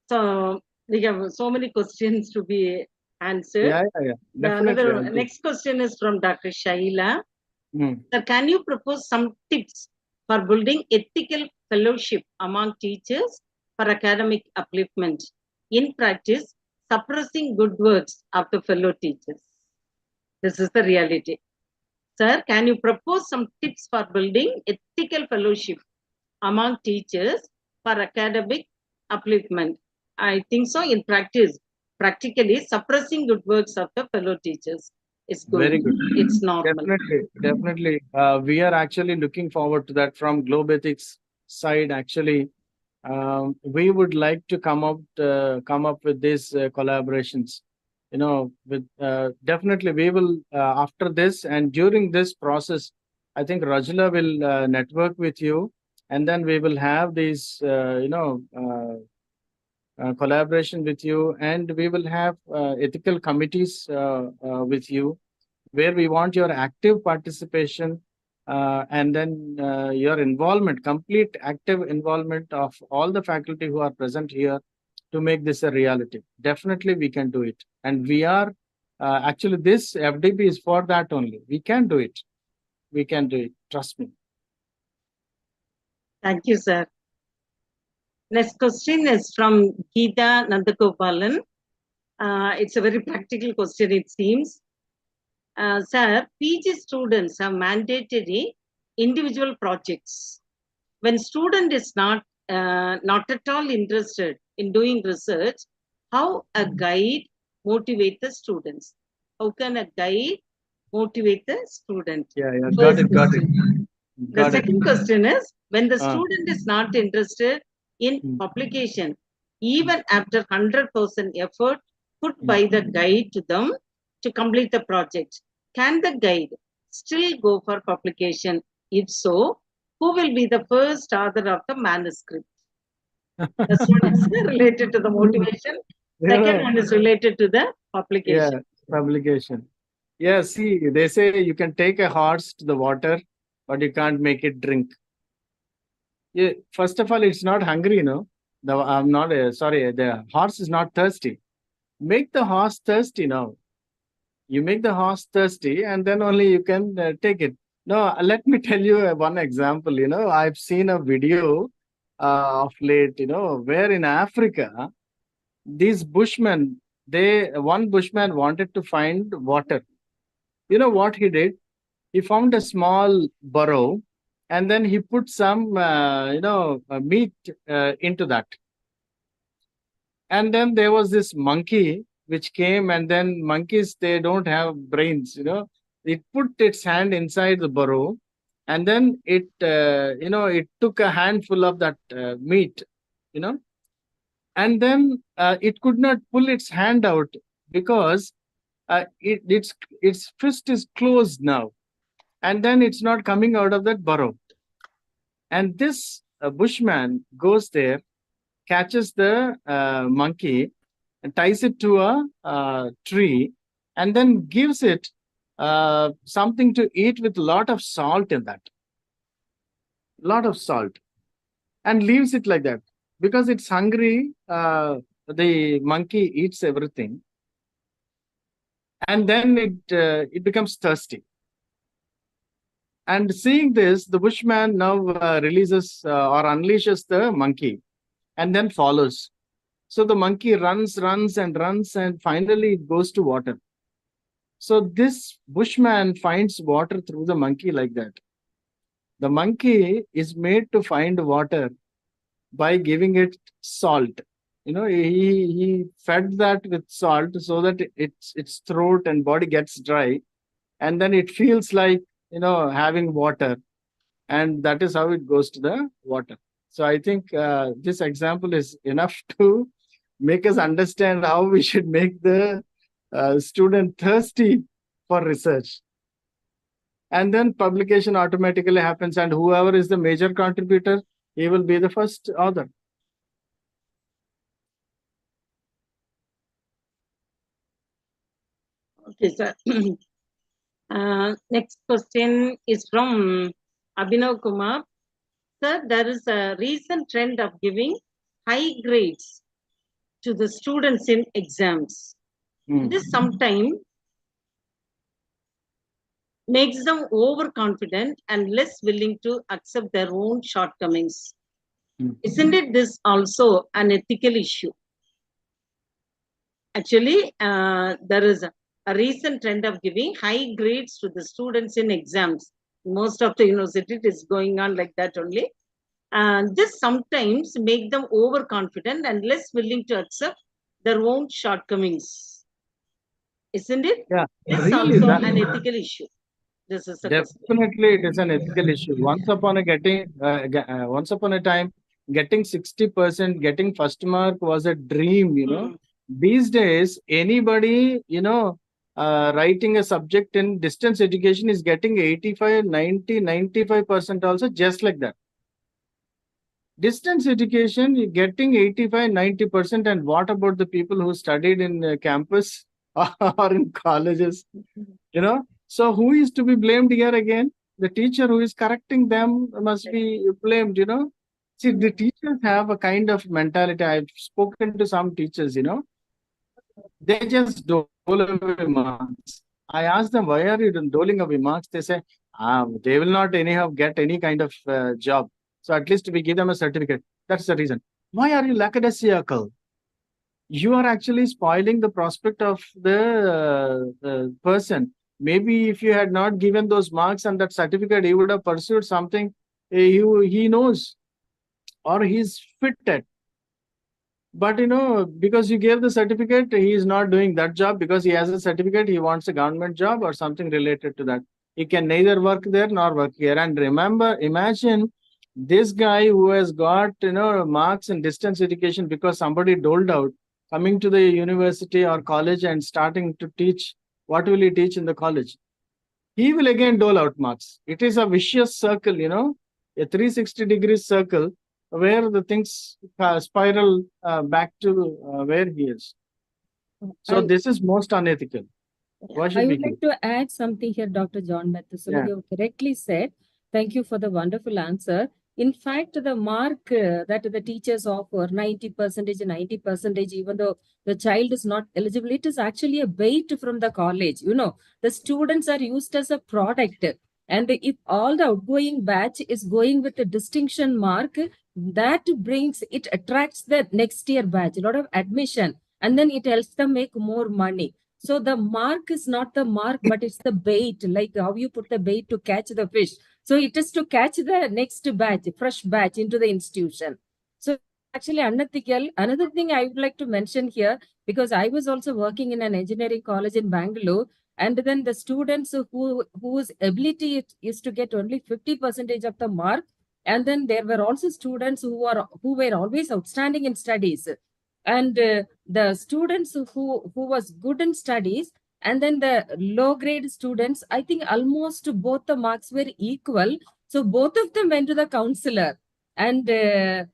So we have so many questions to be answered. Yeah. Definitely. Next question is from Dr. Shaila. Sir, can you propose some tips for building ethical fellowship among teachers for academic upliftment? In practice, suppressing good works of the fellow teachers. This is the reality. Sir, can you propose some tips for building ethical fellowship among teachers for academic upliftment? I think so. In practice, practically suppressing good works of the fellow teachers is good. Very good. It's normal. Definitely. We are actually looking forward to that from Globe Ethics side. Actually, we would like to come up with these collaborations. With definitely we will after this and during this process, I think Rajula will network with you, and then we will have these collaboration with you, and we will have ethical committees with you, where we want your active participation and then your involvement, complete active involvement of all the faculty who are present here to make this a reality. Definitely we can do it. And we are, actually this FDP is for that only. We can do it. We can do it. Trust me. Thank you, sir. Next question is from Geeta Nandagopalan. It's a very practical question, it seems. Sir, PG students have mandatory individual projects. when student is not at all interested in doing research, how a guide motivate the students? How can a guide motivate the student? Yeah, First got it. question. The Got it. second question is, when the Ah. student is not interested in publication, even after 100% effort put by the guide to them to complete the project, can the guide still go for publication? If so, who will be the first author of the manuscript? This one is related to the motivation. Second one is related to the Yeah, publication. publication. Yeah, see, they say you can take a horse to the water, but you can't make it drink. Yeah, first of all, it's not hungry, you know. I'm not sorry. The horse is not thirsty. Make the horse thirsty now. You make the horse thirsty, and then only you can take it. No, let me tell you one example. You know, I've seen a video of late. You know, where in Africa, these bushmen, one bushman wanted to find water. You know what he did? He found a small burrow, and then he put some, meat into that. And then there was this monkey which came, and then monkeys, they don't have brains, you know. It put its hand inside the burrow, and then it took a handful of that meat, you know, and then it could not pull its hand out because its fist is closed now, and then it's not coming out of that burrow. And this bushman goes there, catches the monkey, and ties it to a tree, and then gives it something to eat with a lot of salt in that. Lot of salt. And leaves it like that. Because it's hungry, the monkey eats everything. And then it becomes thirsty. And seeing this, the bushman now releases or unleashes the monkey and then follows. So the monkey runs, and finally it goes to water. So this bushman finds water through the monkey like that. The monkey is made to find water by giving it salt. You know, he fed that with salt so that its throat and body gets dry, and then it feels like, you know, having water, and that is how it goes to the water. So I think this example is enough to make us understand how we should make the student thirsty for research. And then publication automatically happens, and whoever is the major contributor, he will be the first author. Okay, sir. Next question is from Abhinav Kumar. Sir, there is a recent trend of giving high grades to the students in exams. This sometimes makes them overconfident and less willing to accept their own shortcomings. Isn't it this also an ethical issue? Actually, there is a recent trend of giving high grades to the students in exams. Most of the universities is going on like that only. And this sometimes make them overconfident and less willing to accept their own shortcomings. Isn't it? Yeah, This really, also that, an ethical issue. This is a definitely it is an ethical issue. Once upon a time, getting 60%, getting first mark was a dream, you know. These days, anybody, you know, writing a subject in distance education is getting 85, 90, 95% also, just like that. Distance education, you're getting 85, 90%. And what about the people who studied in campus or in colleges? You know, so who is to be blamed here again? The teacher who is correcting them must be blamed, you know. See, the teachers have a kind of mentality. I've spoken to some teachers, you know, they just dole away marks. I ask them, why are you doling away marks? They say, they will not anyhow get any kind of job. So at least we give them a certificate. That's the reason. Why are you lackadaisical? You are actually spoiling the prospect of the person. Maybe if you had not given those marks and that certificate, he would have pursued something he knows or he's fit at. But because you gave the certificate, he is not doing that job because he has a certificate. He wants a government job or something related to that. He can neither work there nor work here. And remember, imagine this guy who has got marks in distance education because somebody doled out, coming to the university or college and starting to teach. What will he teach in the college? He will again dole out marks. It is a vicious circle, a 360-degree circle where the things spiral back to where he is. So this is most unethical. What should I we would do? like to add something here, Dr. John Matheson. Yeah. You correctly said. Thank you for the wonderful answer. In fact, the mark that the teachers offer, 90%, 90%, even though the child is not eligible, it is actually a bait from the college. The students are used as a product. And if all the outgoing batch is going with a distinction mark, that it attracts the next year batch, a lot of admission, and then it helps them make more money. So the mark is not the mark, but it's the bait, like how you put the bait to catch the fish. So it is to catch the next batch, fresh batch into the institution. So actually unethical. Another thing I would like to mention here, because I was also working in an engineering college in Bangalore, and then the students whose ability is to get only 50% of the mark, and then there were also students who were always outstanding in studies, and the students who was good in studies, and then the low grade students, I think almost both the marks were equal. So both of them went to the counselor, and the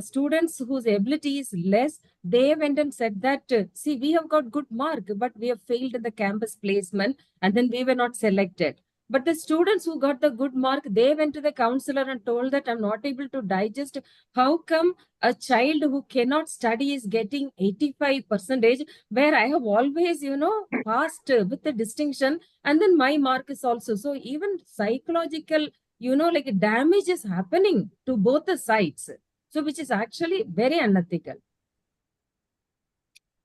students whose ability is less, they went and said that, see, we have got good mark, but we have failed in the campus placement, and then we were not selected. But the students who got the good mark, they went to the counselor and told that I'm not able to digest. How come a child who cannot study is getting 85%, where I have always, passed with the distinction, and then my mark is also. So even psychological, like damage is happening to both the sides. So which is actually very unethical.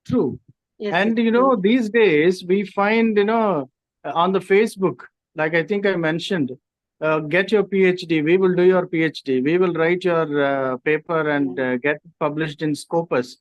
True. Yes, And these days we find on the Facebook, like I think I mentioned, get your PhD. We will do your PhD. We will write your paper and get published in Scopus.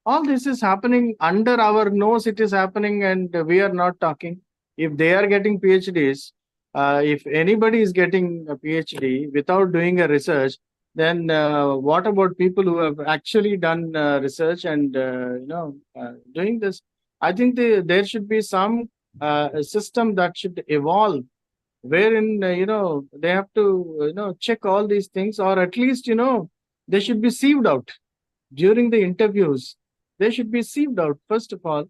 All this is happening under our nose. It is happening, and we are not talking. If they are getting PhDs, if anybody is getting a PhD without doing a research, then what about people who have actually done research and doing this? I think there should be some system that should evolve, wherein they have to check all these things, or at least they should be sieved out during the interviews. They should be sieved out first of all,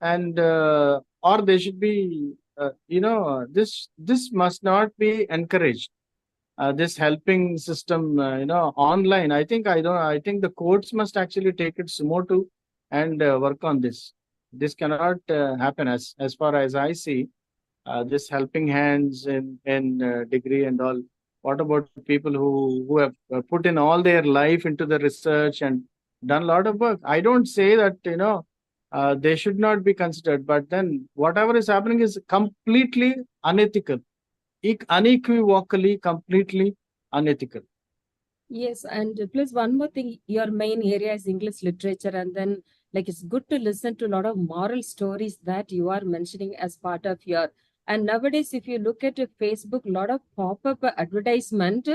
and or they should be this must not be encouraged. This helping system, online. I think the courts must actually take it sumo too and work on this. This cannot happen as far as I see. This helping hands in degree and all. What about people who have put in all their life into the research and done a lot of work? I don't say that they should not be considered, but then whatever is happening is completely unethical, unequivocally, completely unethical. Yes, and plus one more thing, your main area is English literature, and then like it's good to listen to a lot of moral stories that you are mentioning as part of your. And nowadays, if you look at your Facebook, a lot of pop-up advertisement,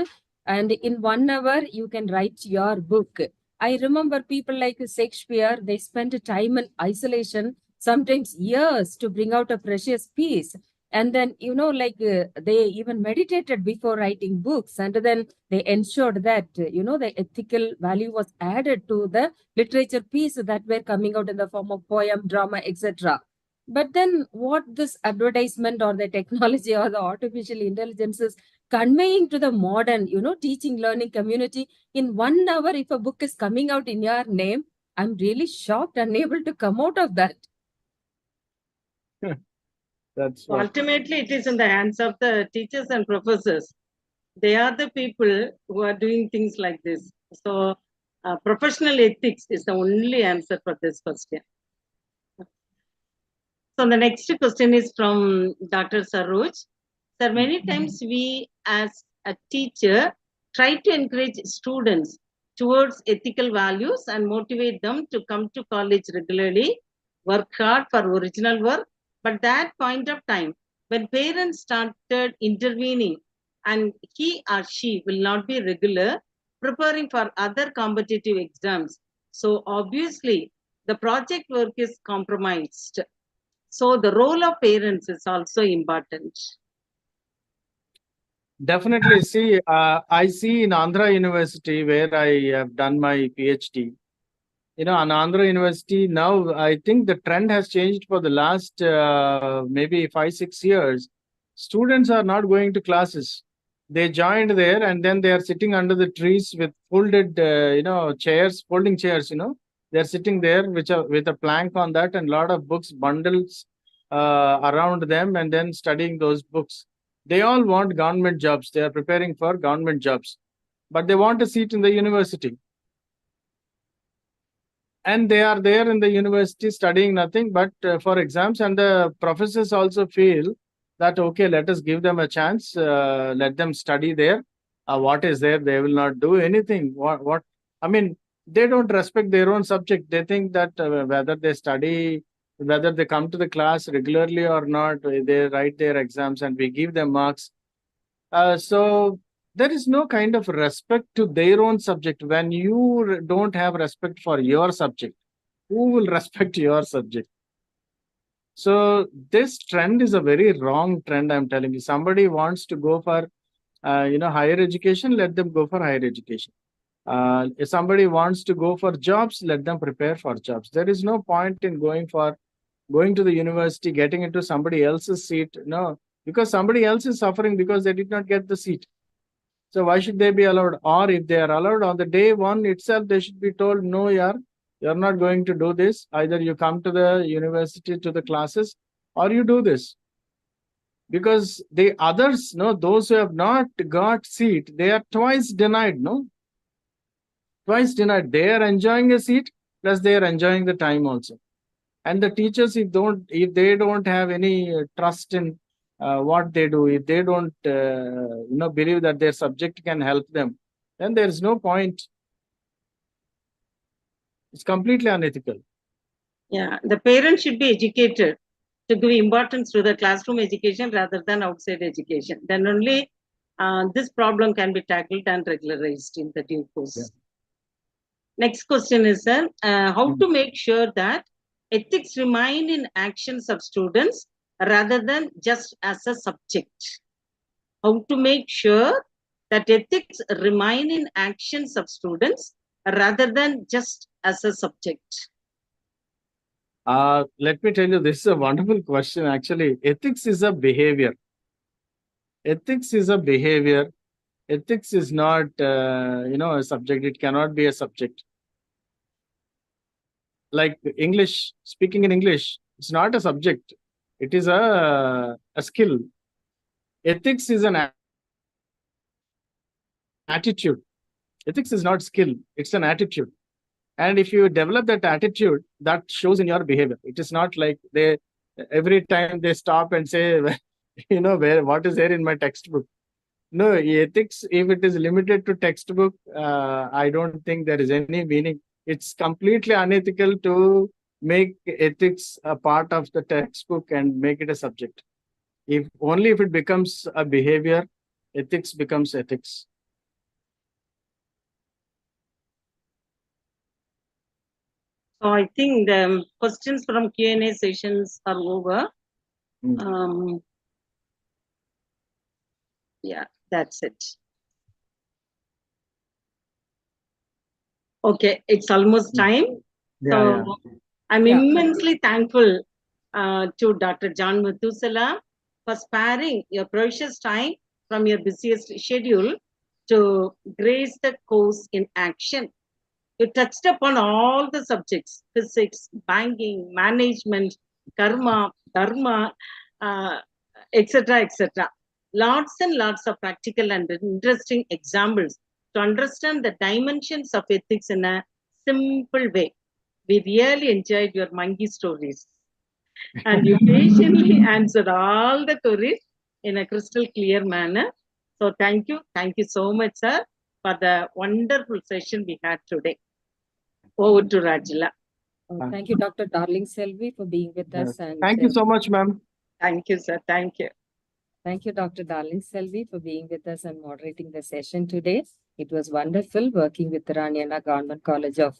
and in 1 hour you can write your book. I remember people like Shakespeare, they spent time in isolation, sometimes years, to bring out a precious piece. And then, they even meditated before writing books, and then they ensured that, the ethical value was added to the literature piece that were coming out in the form of poem, drama, etc. But then what this advertisement or the technology or the artificial intelligence is conveying to the modern, teaching learning community, in 1 hour, if a book is coming out in your name, I'm really shocked, unable to come out of that. That's So ultimately, it is in the hands of the teachers and professors. They are the people who are doing things like this. So professional ethics is the only answer for this question. So the next question is from Dr. Saroj. Sir, many times we as a teacher, try to encourage students towards ethical values and motivate them to come to college regularly, work hard for original work. But that point of time, when parents started intervening and he or she will not be regular, preparing for other competitive exams, so obviously the project work is compromised. So the role of parents is also important. Definitely. See, I see in Andhra University where I have done my PhD. You know, on Andhra University now, I think the trend has changed for the last maybe 5-6 years. Students are not going to classes. They joined there and then they are sitting under the trees with folded, chairs, folding chairs. You know, they're sitting there with a plank on that and a lot of books, bundles around them, and then studying those books. They all want government jobs. They are preparing for government jobs, but they want a seat in the university. And they are there in the university studying nothing but for exams. And the professors also feel that, okay, let us give them a chance. Let them study there. What is there? They will not do anything. What? I mean, they don't respect their own subject. They think that whether they study, whether they come to the class regularly or not, they write their exams and we give them marks. So there is no kind of respect to their own subject. When you don't have respect for your subject, who will respect your subject? So this trend is a very wrong trend. I'm telling you, somebody wants to go for higher education, let them go for higher education. If somebody wants to go for jobs, let them prepare for jobs. There is no point in going to the university, getting into somebody else's seat. No, because somebody else is suffering because they did not get the seat. So why should they be allowed? Or if they are allowed on the day one itself, they should be told, no, you're not going to do this. Either you come to the university to the classes or you do this. Because the others, no, those who have not got seat, they are twice denied, no? Twice denied. They are enjoying a seat, plus they are enjoying the time also. And the teachers, if they don't have any trust in what they do, if they don't believe that their subject can help them, then there is no point. It's completely unethical. Yeah, the parents should be educated to give importance to the classroom education rather than outside education. Then only this problem can be tackled and regularized in the due course. Yeah. Next question is, how to make sure that ethics remain in actions of students rather than just as a subject? How to make sure that ethics remain in actions of students rather than just as a subject? Let me tell you, this is a wonderful question. Actually, ethics is a behavior. Ethics is a behavior. Ethics is not, a subject. It cannot be a subject. Like English, speaking in English, it's not a subject. It is a skill. Ethics is an attitude. Ethics is not skill. It's an attitude. And if you develop that attitude, that shows in your behavior. It is not like every time they stop and say, what is there in my textbook? No, ethics, if it is limited to textbook, I don't think there is any meaning. It's completely unethical to make ethics a part of the textbook and make it a subject. If it becomes a behavior, ethics becomes ethics. So I think the questions from Q&A sessions are over. Yeah, that's it. Okay, it's almost time. So I'm immensely thankful to Dr. John Methuselah for sparing your precious time from your busiest schedule to grace the course in action. You touched upon all the subjects: physics, banking, management, karma, dharma, etc., etc. Lots and lots of practical and interesting examples to understand the dimensions of ethics in a simple way. We really enjoyed your monkey stories. And you patiently answered all the queries in a crystal clear manner. So thank you so much, sir, for the wonderful session we had today. Over to Rajila. Thank you, Dr. Darling Selvi, for being with us. And Thank you so much, ma'am. Thank you, sir. Thank you. Thank you, Dr. Darling Selvi, for being with us and moderating the session today. It was wonderful working with the Raniana Government College of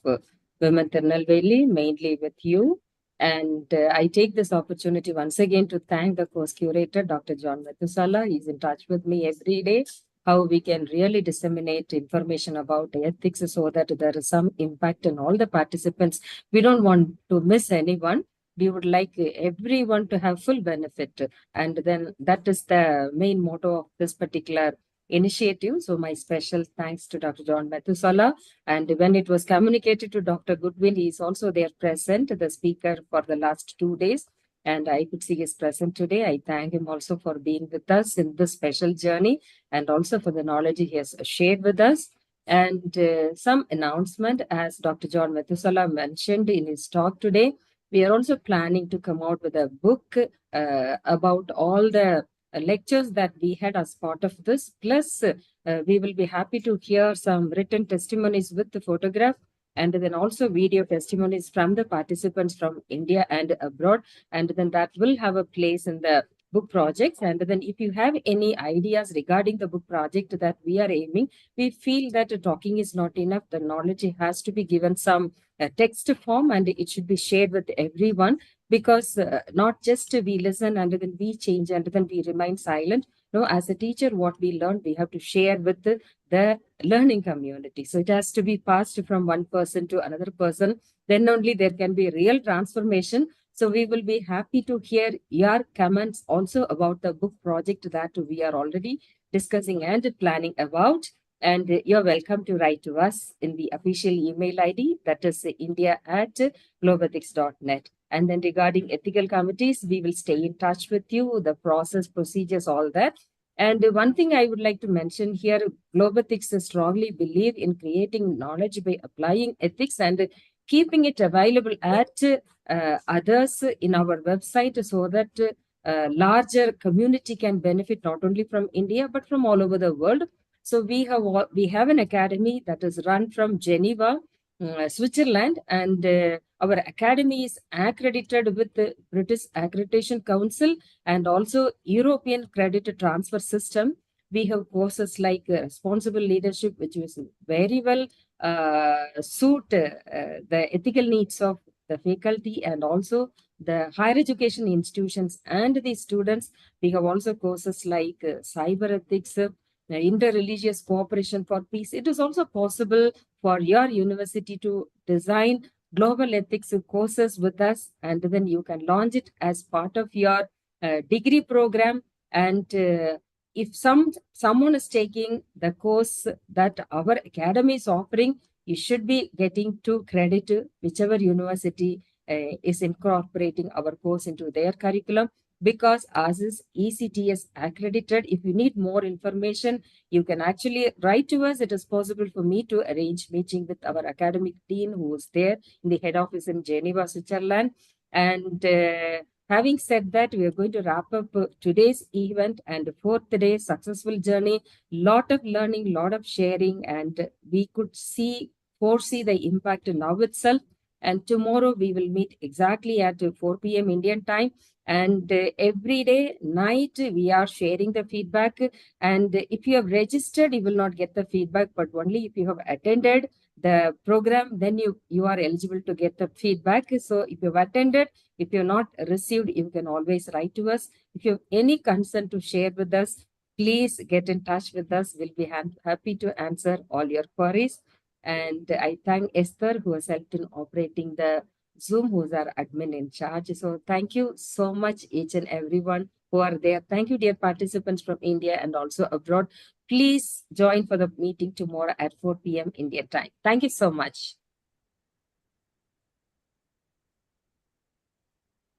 Women Tirunelveli, mainly with you. And I take this opportunity once again to thank the course curator, Dr. John Metusala. He's in touch with me every day, how we can really disseminate information about ethics so that there is some impact on all the participants. We don't want to miss anyone. We would like everyone to have full benefit. And then that is the main motto of this particular initiative. So my special thanks to Dr. John Metusala. And when it was communicated to Dr. Goodwin, he is also there present, the speaker for the last 2 days. And I could see he is present today. I thank him also for being with us in this special journey and also for the knowledge he has shared with us. And some announcement, as Dr. John Metusala mentioned in his talk today, we are also planning to come out with a book about all the lectures that we had as part of this. Plus, we will be happy to hear some written testimonies with the photograph and then also video testimonies from the participants from India and abroad. And then that will have a place in the book projects. And then if you have any ideas regarding the book project that we are aiming, we feel that talking is not enough. The knowledge has to be given some text form and it should be shared with everyone, because not just we listen and then we change and then we remain silent. No, as a teacher, what we learn, we have to share with the learning community. So it has to be passed from one person to another person. Then only there can be real transformation. So we will be happy to hear your comments also about the book project that we are already discussing and planning about. And you're welcome to write to us in the official email ID, that is india@globethics.net. And then regarding ethical committees, we will stay in touch with you, the process, procedures, all that. And one thing I would like to mention here, Globethics strongly believe in creating knowledge by applying ethics and keeping it available at others in our website so that larger community can benefit not only from India, but from all over the world. So we have an academy that is run from Geneva, Switzerland, and our academy is accredited with the British Accreditation Council and also European Credit Transfer System. We have courses like responsible leadership, which is very well suit the ethical needs of the faculty and also the higher education institutions and the students. We have also courses like cyber ethics, interreligious cooperation for peace. It is also possible for your university to design global ethics courses with us, and then you can launch it as part of your degree program. And if someone is taking the course that our academy is offering, you should be getting 2 credit whichever university is incorporating our course into their curriculum. Because ours is ECTS accredited. If you need more information, you can actually write to us. It is possible for me to arrange meeting with our academic team who is there in the head office in Geneva, Switzerland. And having said that, we are going to wrap up today's event and 4th day successful journey. Lot of learning, lot of sharing, and we could foresee the impact now itself. And tomorrow we will meet exactly at 4 p.m. Indian time. And every day night, we are sharing the feedback. And if you have registered, you will not get the feedback, but only if you have attended the program, then you are eligible to get the feedback. So if you have attended, if you have not received, you can always write to us. If you have any concern to share with us, please get in touch with us. We'll be happy to answer all your queries. And I thank Esther, who has helped in operating the Zoom, who's our admin in charge. So thank you so much, each and everyone who are there. Thank you, dear participants from India and also abroad. Please join for the meeting tomorrow at 4 p.m. India time. Thank you so much.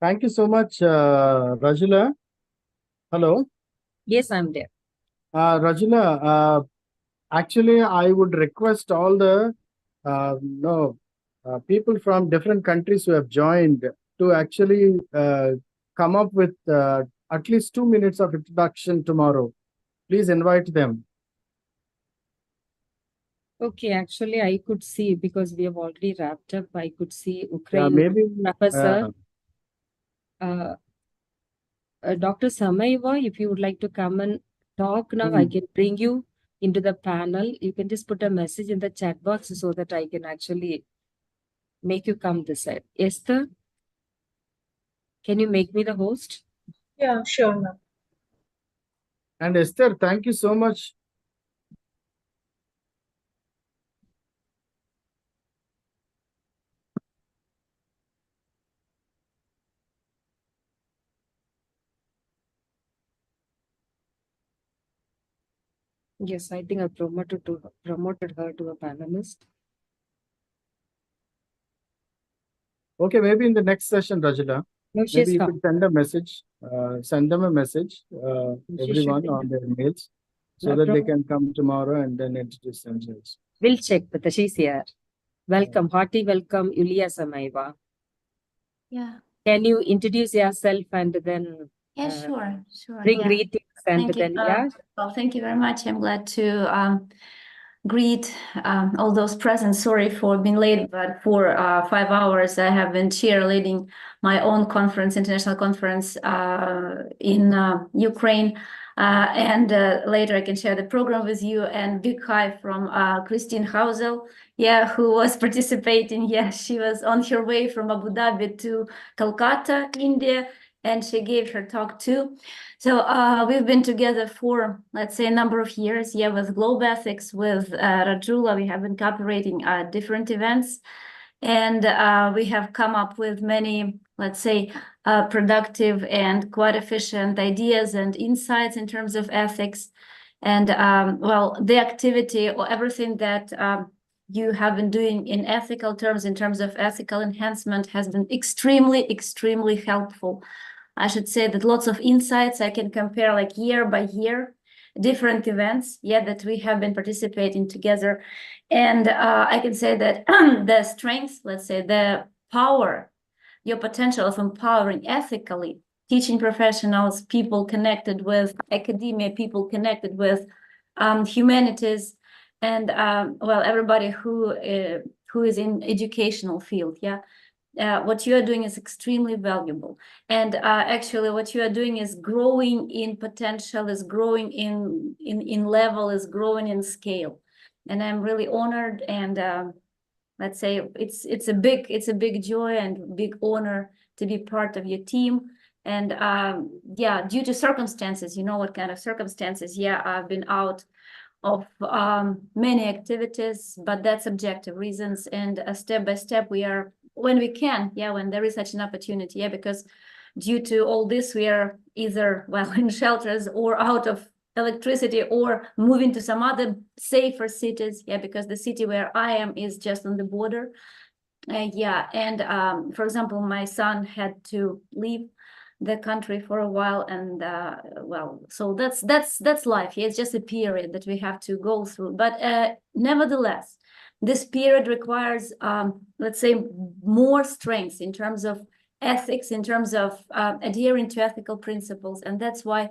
Thank you so much, Rajula. Hello. Yes, I'm there. Rajula, actually, I would request all the people from different countries who have joined to actually come up with at least 2 minutes of introduction tomorrow. Please invite them. Okay, actually, I could see because we have already wrapped up. I could see Yeah, Ukraine maybe professor, Dr. Samaiva. If you would like to come and talk now, I can bring you into the panel. You can just put a message in the chat box so that I can actually make you come this side. Esther, can you make me the host? Yeah, sure, ma'am. And Esther, thank you so much. Yes, I think I promoted her to a panelist. Okay, maybe in the next session, Rajala, No, she's maybe you come. could send a message, send them a message, She should everyone be. on their mails, so No that they problem. can come tomorrow and then introduce themselves. We'll check, but she's here. Welcome, hearty welcome, Yulia Samaiva. Yeah. Can you introduce yourself and then Yeah, sure. bring Yeah. greetings and Thank you. then yeah? Well, thank you very much. I'm glad to greet all those present. Sorry for being late, but for 5 hours I have been cheerleading my own conference, international conference in Ukraine. And later I can share the program with you. And big hi from Christine Hausel, yeah, who was participating. Yeah, she was on her way from Abu Dhabi to Calcutta, India, and she gave her talk too. So we've been together for, let's say, a number of years. Yeah, with Globe Ethics, with Rajula, we have been cooperating at different events. And we have come up with many, let's say, productive and quite efficient ideas and insights in terms of ethics. And well, the activity or everything that you have been doing in ethical terms, in terms of ethical enhancement, has been extremely, extremely helpful. I should say that lots of insights I can compare like year by year, different events, yeah, that we have been participating together. And I can say that the strength, let's say the power, your potential of empowering ethically, teaching professionals, people connected with academia, people connected with humanities, and well, everybody who is in educational field, yeah. What you are doing is extremely valuable. And actually what you are doing is growing in potential, is growing in level, is growing in scale. And I'm really honored, and let's say it's a big joy and big honor to be part of your team. And yeah, due to circumstances, you know what kind of circumstances, yeah, I've been out of many activities, but that's objective reasons. And step by step, we are, when we can, yeah, when there is such an opportunity, yeah, because due to all this, we are either, well, in shelters or out of electricity or moving to some other safer cities, yeah, because the city where I am is just on the border. Yeah, and for example, my son had to leave the country for a while, and well, so that's life. Yeah, it's just a period that we have to go through. But nevertheless, this period requires, let's say, more strength in terms of ethics, in terms of adhering to ethical principles, and that's why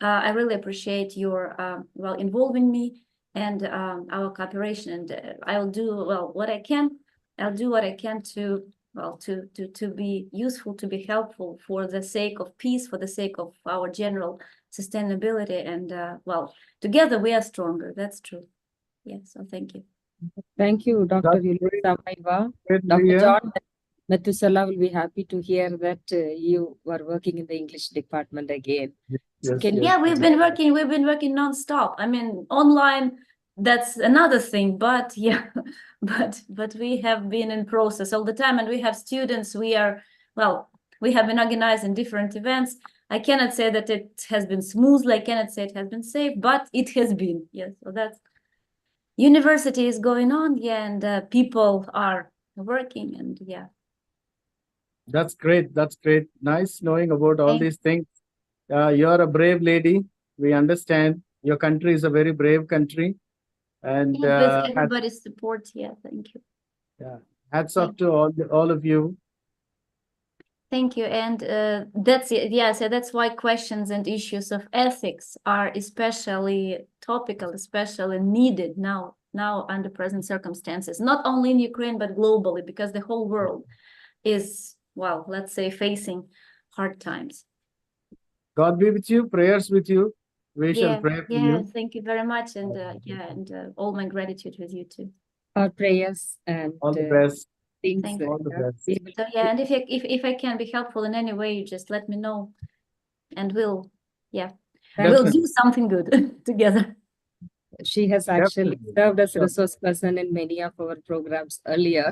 I really appreciate your well, involving me and our cooperation. And I'll do, well, what I can. I'll do what I can to, well, to be useful, to be helpful for the sake of peace, for the sake of our general sustainability. And well, together we are stronger. That's true. Yeah, so thank you. Thank you, Dr. That's Yulia great. Samaiva. Great, Dr. Priya. John Methuselah will be happy to hear that you were working in the English department again. So Yes, can you? Yeah, we've been working nonstop. I mean, online, that's another thing, but yeah, but we have been in process all the time, and we have students. We are, well, we have been organizing different events. I cannot say that it has been smooth. I cannot say it has been safe, but it has been. Yes, so that's, university is going on, yeah, and people are working, and yeah. That's great. That's great. Nice knowing about all Thank these things. You're a brave lady. We understand. Your country is a very brave country. And With everybody's support, yeah, thank you. yeah, hats off to all of you. Thank you. And that's it. Yeah, so that's why questions and issues of ethics are especially topical, especially needed now under present circumstances, not only in Ukraine, but globally, because the whole world is, well, let's say, facing hard times. God be with you. Prayers with you. We shall Yeah, pray for yeah, you. thank you very much. And all my gratitude with you too. Our prayers and All the best. things. Thank you. All the best. We will- So yeah, and if I can be helpful in any way, you just let me know, and we'll Definitely. do something good together. She has actually Definitely. served as a Sure. resource person in many of our programs earlier.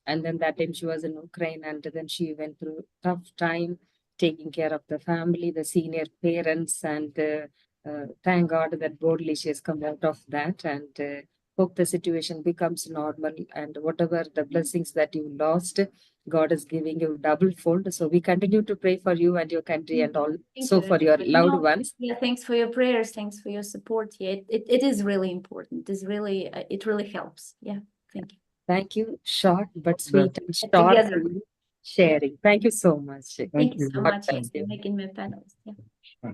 And then that time she was in Ukraine, and then she went through tough time taking care of the family, the senior parents, and thank God that boldly she has come out of that, and hope the situation becomes normal, and whatever the blessings that you lost, God is giving you double fold. So we continue to pray for you and your country and all, Thank so you. for your loved ones. Yeah, thanks for your prayers. Thanks for your support. Yeah, it is really important. It really helps. Yeah, thank you. Thank you. Short but Best. sweet and short Together. sharing. Thank you so much. Thank you so God much bless for you. making me panelist. Yeah.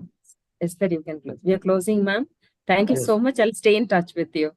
Esther, you can close. We are closing, ma'am. Thank you Yes. so much. I'll stay in touch with you.